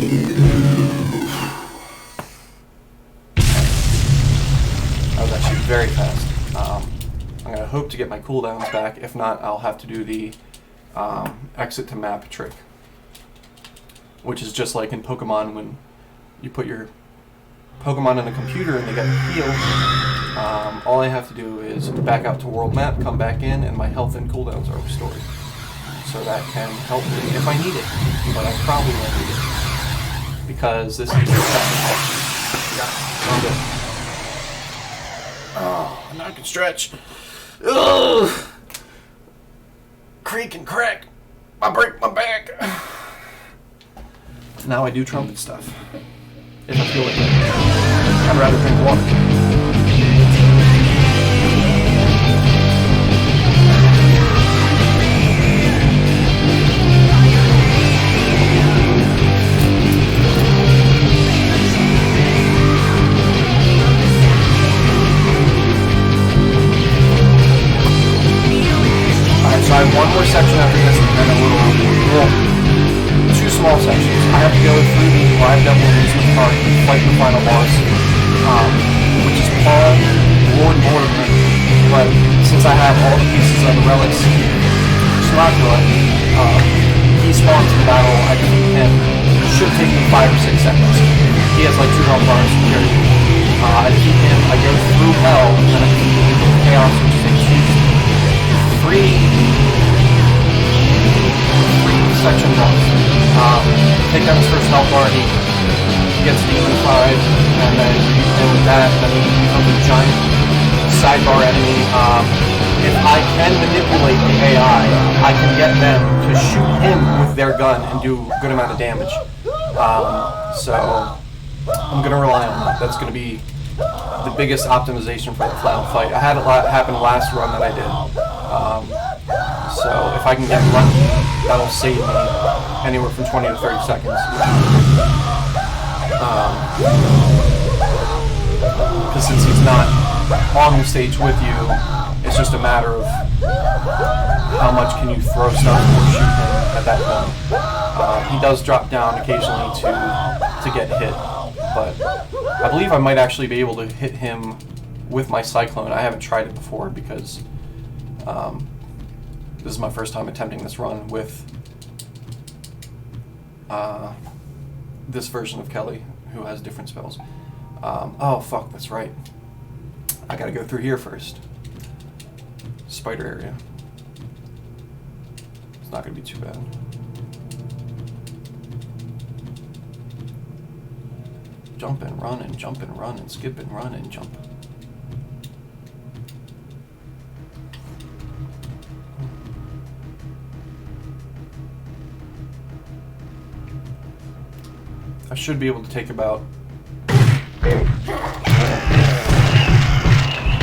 That was actually very fast. I'm going to hope to get my cooldowns back. If not, I'll have to do the exit to map trick, which is just like in Pokemon when you put your Pokemon in a computer and they get healed. All I have to do is back out to world map, come back in, and my health and cooldowns are restored. So that can help me if I need it, but I probably won't need it because this is the second section. Yeah, good. Oh, now I can stretch. Ugh! Creak and crack. I break my back. Now I do trumpet stuff. If I feel like it. I'd rather drink water. Alright, so I have one more section after this and then a little two small sections. I have to go through the live devil amusement park and fight the final boss, which is Paul, Lord Mortimer. But since I have all the pieces of the relics Slotula, he spawns in the battle. I defeat him. It should take me 5 or 6 seconds. He has like 2 health bars here. I defeat him. I go through hell, and then I defeat him in chaos, which takes 3 section jumps. Take down his first health bar, he gets demonified, and then with that, and then he becomes a giant sidebar enemy. If I can manipulate the AI, I can get them to shoot him with their gun and do a good amount of damage. So I'm going to rely on that. That's going to be the biggest optimization for the final fight. I had it happen last run that I did. So if I can get lucky, that'll save me anywhere from 20 to 30 seconds. Because since he's not on the stage with you, it's just a matter of how much can you throw stuff or shoot him at that point. He does drop down occasionally to get hit, but I believe I might actually be able to hit him with my Cyclone. I haven't tried it before because this is my first time attempting this run with this version of Kelly, who has different spells. Oh fuck, that's right. I gotta go through here first. Spider area. It's not gonna be too bad. Jump and run and jump and run and skip and run and jump. I should be able to take about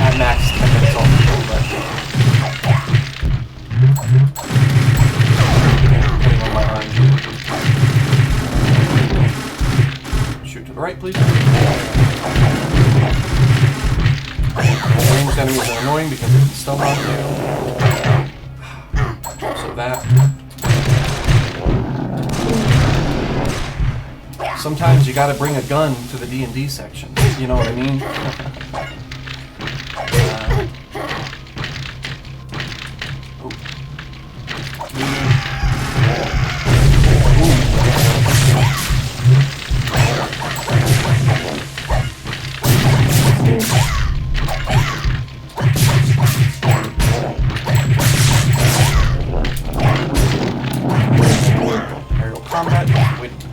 at max 10 minutes off the but depending on my RNG. Shoot to the right, please. Ranged enemies are annoying because they can stun on you. So that. Sometimes you gotta bring a gun to the D&D section. You know what I mean? Aerial combat, waiting to go.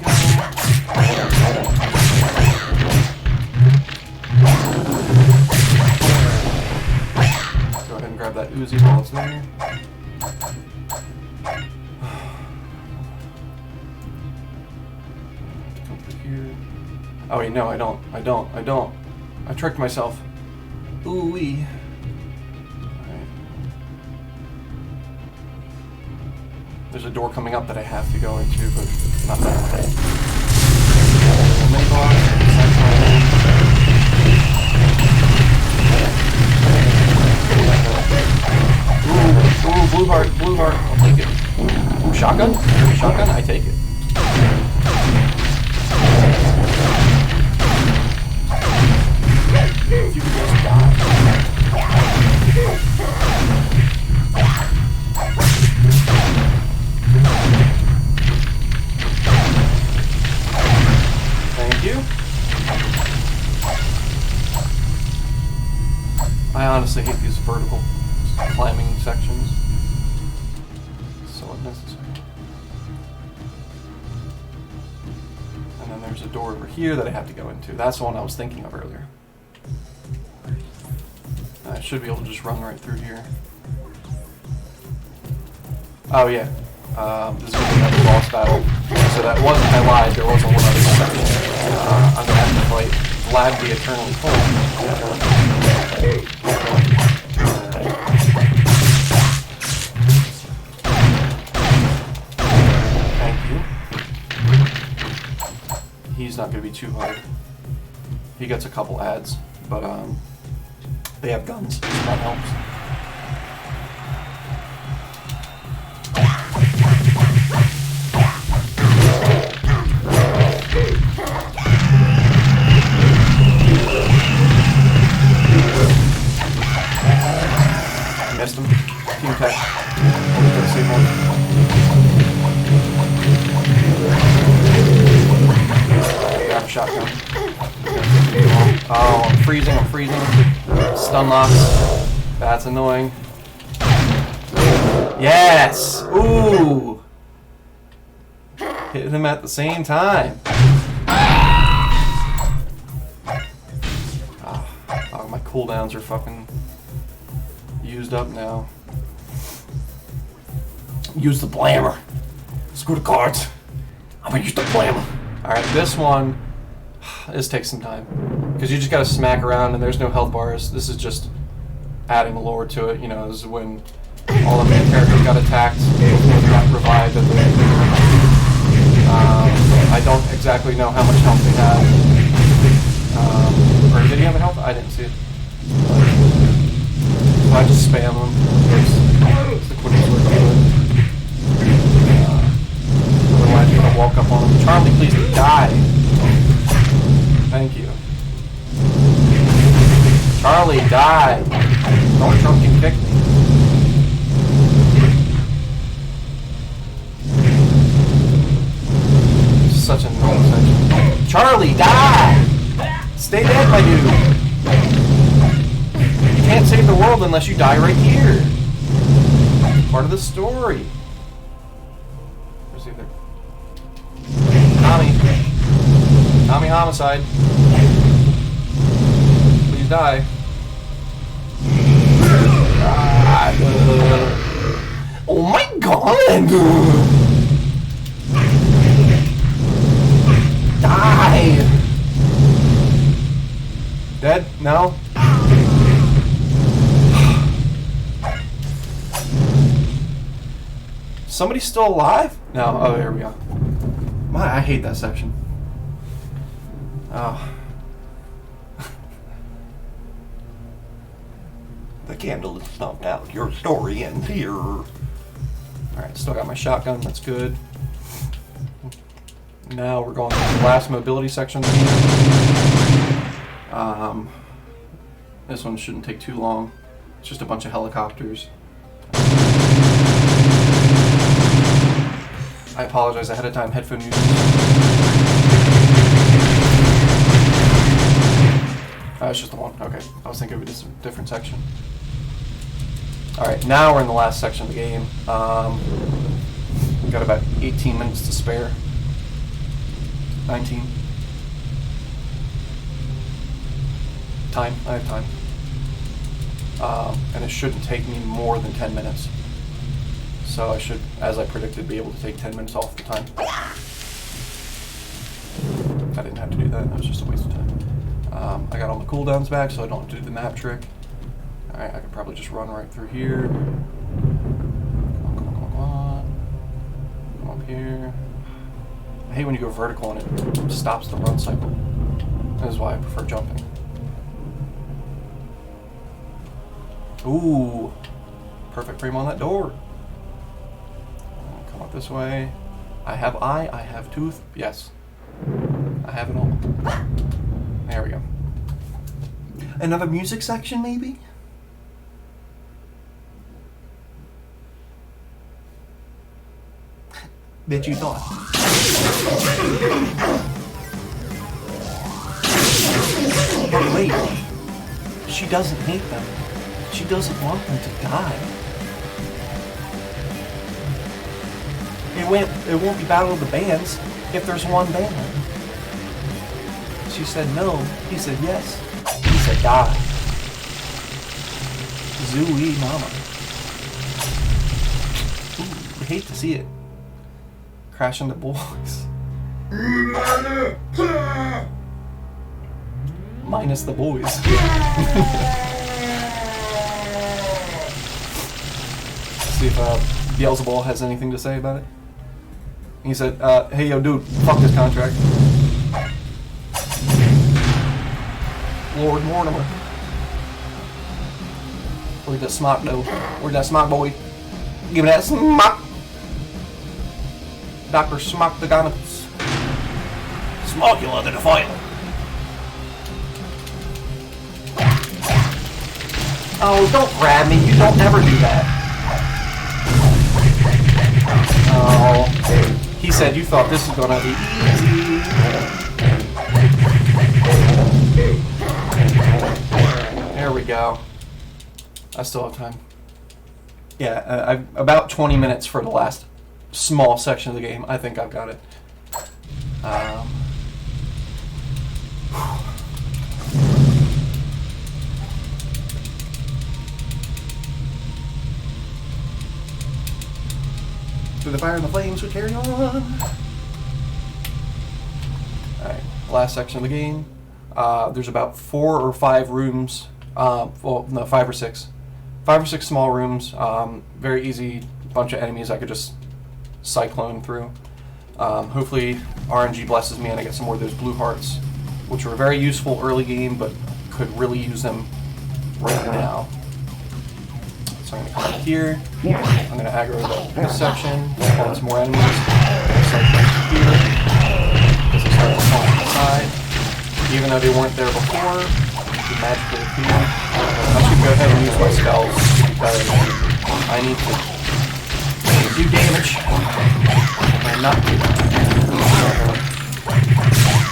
Go ahead and grab that Uzi while it's there. Come through here. Oh wait, no, I don't. I tricked myself. Ooh-wee. Alright. There's a door coming up that I have to go into, but not that way. Ooh, blue heart, I'll take it. Ooh, shotgun? Shotgun? I take it. If you could just die. Thank you. I honestly hate these vertical climbing sections. So unnecessary. And then there's a door over here that I have to go into. That's the one I was thinking of earlier. I should be able to just run right through here. Oh yeah. This is going to be another boss battle. So that wasn't, I lied, there wasn't one other section. I'm going to have to fight Vlad the Eternally Cold. He's not going to be too hard. He gets a couple ads, but they have guns, so that helps. Missed him. Team tech. Only got to save one. Grab a shotgun. Oh, I'm freezing. Stun locks. That's annoying. Yes! Ooh! Hit him at the same time. Oh, my cooldowns are fucking used up now. Use the blammer. Screw the cards. I'm gonna use the blammer. Alright, this one, this takes some time. Because you just gotta smack around and there's no health bars. This is just adding lore to it. You know, this is when all the main characters got attacked, got revived at the end. I don't exactly know how much health they have. Or did he have a health? I didn't see it. So I just spam them. It's the quickest way to do it. Otherwise, you're gonna walk up on them. Charlie, please die. Thank you. Charlie, die. Don't Chomp can kick me. Such a annoying section. Charlie, die! Stay dead, my dude. You can't save the world unless you die right here. Part of the story. Where's he there? Tommy homicide. Please die. Oh my god! Die! Die! Dead? No? Somebody's still alive? No. Oh, there we go. I hate that section. Oh. The candle is snuffed out. Your story ends here. Alright, still got my shotgun. That's good. Now we're going to the last mobility section. This one shouldn't take too long. It's just a bunch of helicopters. I apologize ahead of time, headphone users. It's just the one. Okay, I was thinking of a different section. Alright, now we're in the last section of the game. We've got about 18 minutes to spare. 19. Time. I have time. And it shouldn't take me more than 10 minutes. So I should, as I predicted, be able to take 10 minutes off the time. I didn't have to do that. That was just a waste of time. I got all the cooldowns back, so I don't have to do the map trick. Alright, I could probably just run right through here. Come on. Come up here. I hate when you go vertical and it stops the run cycle. That is why I prefer jumping. Ooh. Perfect frame on that door. Come up this way. I have eye, I have tooth. Yes. I have it all. There we go. Another music section, maybe? Bet you thought. But wait. She doesn't hate them. She doesn't want them to die. It won't be Battle of the Bands if there's one band. She said no. He said yes. He said die. Zooey mama. Ooh, I hate to see it. Crashing the boys. Minus the boys. See if Beelzebaal has anything to say about it. He said, hey yo dude, fuck this contract. Lord Mortimer. Where's that smock though? Where's that smock boy? Give me that smock! Dr. Smock the Gonopus. Smokula the Defiant. Oh, don't grab me. You don't ever do that. Oh. He said you thought this was gonna be easy. There we go. I still have time. Yeah, I've about 20 minutes for the last small section of the game. I think I've got it. Through the fire and the flames we carry on. Alright, last section of the game. There's about 4 or 5 rooms. Well, no, 5 or 6. 5 or 6 small rooms. Very easy bunch of enemies I could just cyclone through. Hopefully RNG blesses me and I get some more of those blue hearts, which were very useful early game, but could really use them right now. So I'm going to come up here. I'm going to aggro this section. Spawn some more enemies. Cyclone here. Because they start to spawn on the side. Even though they weren't there before, they magically appear. I should go ahead and use my spells because I need to do damage and not do that.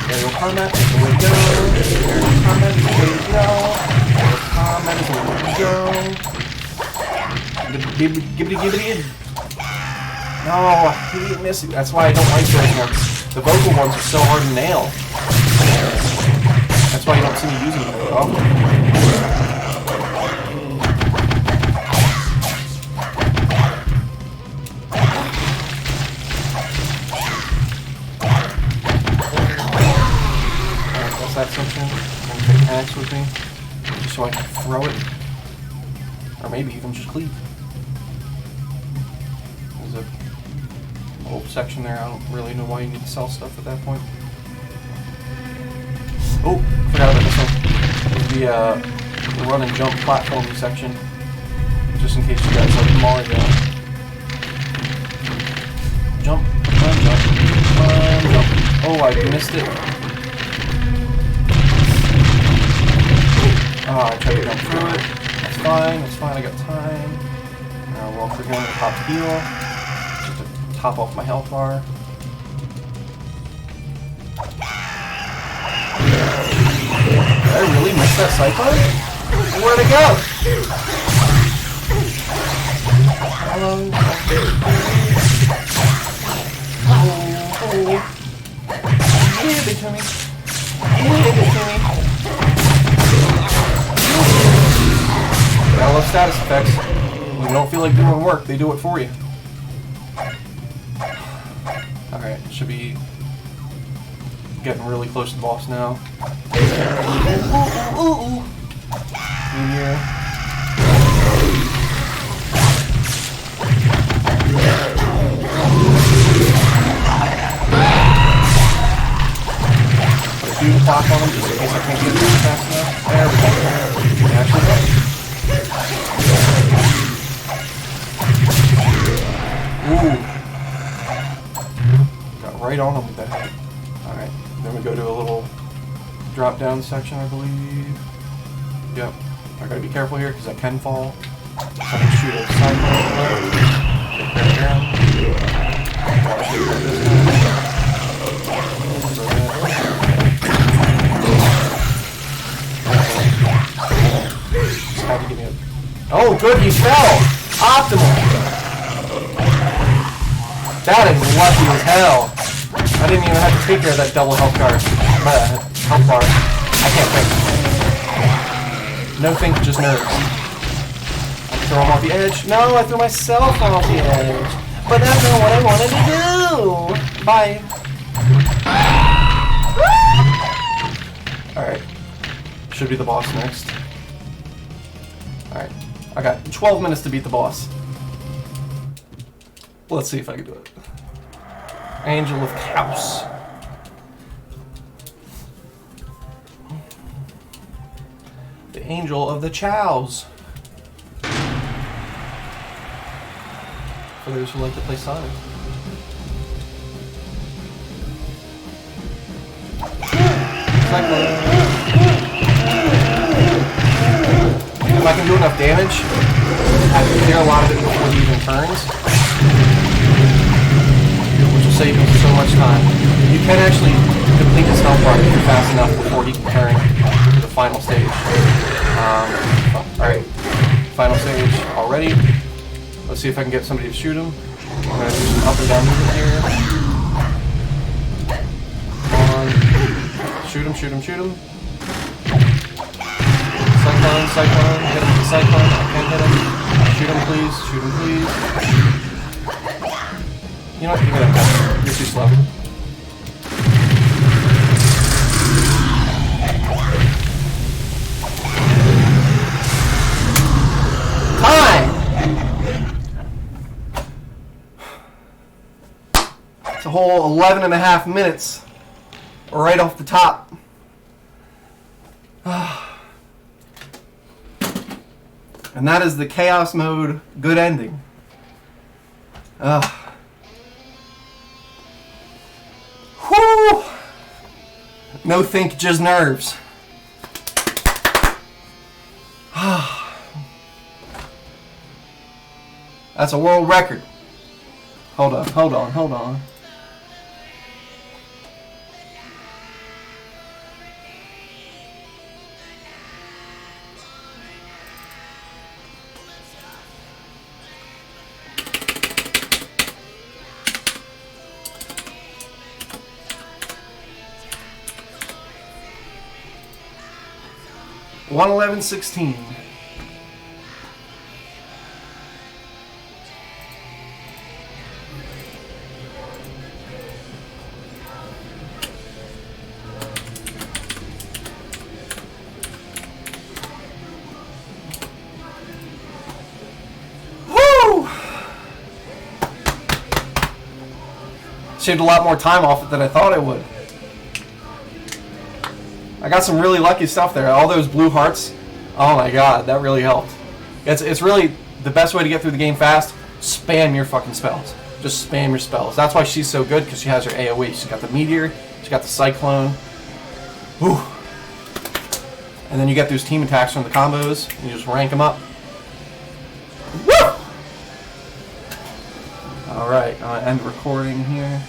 Aerial combat is the way to go. Aerial combat is the way to go. Aerial combat is the way to go. Gibbity. No, I hate missing. That's why I don't like those ones. The vocal ones are so hard to nail. That's why you don't see me using them at all. that section. I'm gonna take an axe with me, just so I can throw it, or maybe even just cleave. There's a whole section there. I don't really know why you need to sell stuff at that point. Oh, forgot about this one. The run and jump platforming section, just in case you guys like Memoriam. Jump, run, jump, run, jump. Oh, I missed it. I tried to jump through it. That's fine, I got time. Now walk through here on the top heal, just to top off my health bar. Did I really miss that cyclone? Where'd it go? Hello? Oh. Give it to me. Give it to me. I love status effects. When you don't feel like doing work, they do it for you. Alright, should be getting really close to the boss now. Ooh. Here. Do the clock on them just in case I can't get them fast enough. There we go. It actually worked. Ooh. Got right on them with that head. Alright, then we go to a little drop down section, I believe. Yep. I gotta be careful here because I can fall. So I can shoot a side line. Take that down. I'll shoot like this guy. Just had to get in. Oh, good, he fell! Optimal! That is lucky as hell. I didn't even have to take care of that double health bar. Health bar. I can't think. No think, just nerves. I throw him off the edge. No, I threw myself off the edge. But that's not what I wanted to do. Bye. Alright. Should be the boss next. Alright. I got 12 minutes to beat the boss. Let's see if I can do it. Angel of Chaos. The Angel of the Chows. For those who like to play Sonic. If I can do enough damage, I can clear a lot of it before he even turns, which will save me so much time. You can actually complete this health bar if you're fast enough before he can turn to the final stage. Alright, final stage already. Let's see if I can get somebody to shoot him. I'm going to do some up and down movement here. Come on. Shoot him, shoot him, shoot him. Cyclone, cyclone, hit him with the cyclone. I can't hit him. Shoot him, please, shoot him, please. You know what? Give me that gun. You're too slow. It's a whole 11 and a half minutes right off the top. And that is the Chaos Mode good ending. Whew! No think, just nerves. That's a world record. Hold on, hold on, hold on. $111.16. Shaved a lot more time off it than I thought I would. I got some really lucky stuff there. All those blue hearts. Oh my god, that really helped. It's really the best way to get through the game fast. Spam your fucking spells. Just spam your spells. That's why she's so good, because she has her AoE. She's got the Meteor, she's got the Cyclone. Whew. And then you get those team attacks from the combos, and you just rank them up. Woo! Alright, end recording here.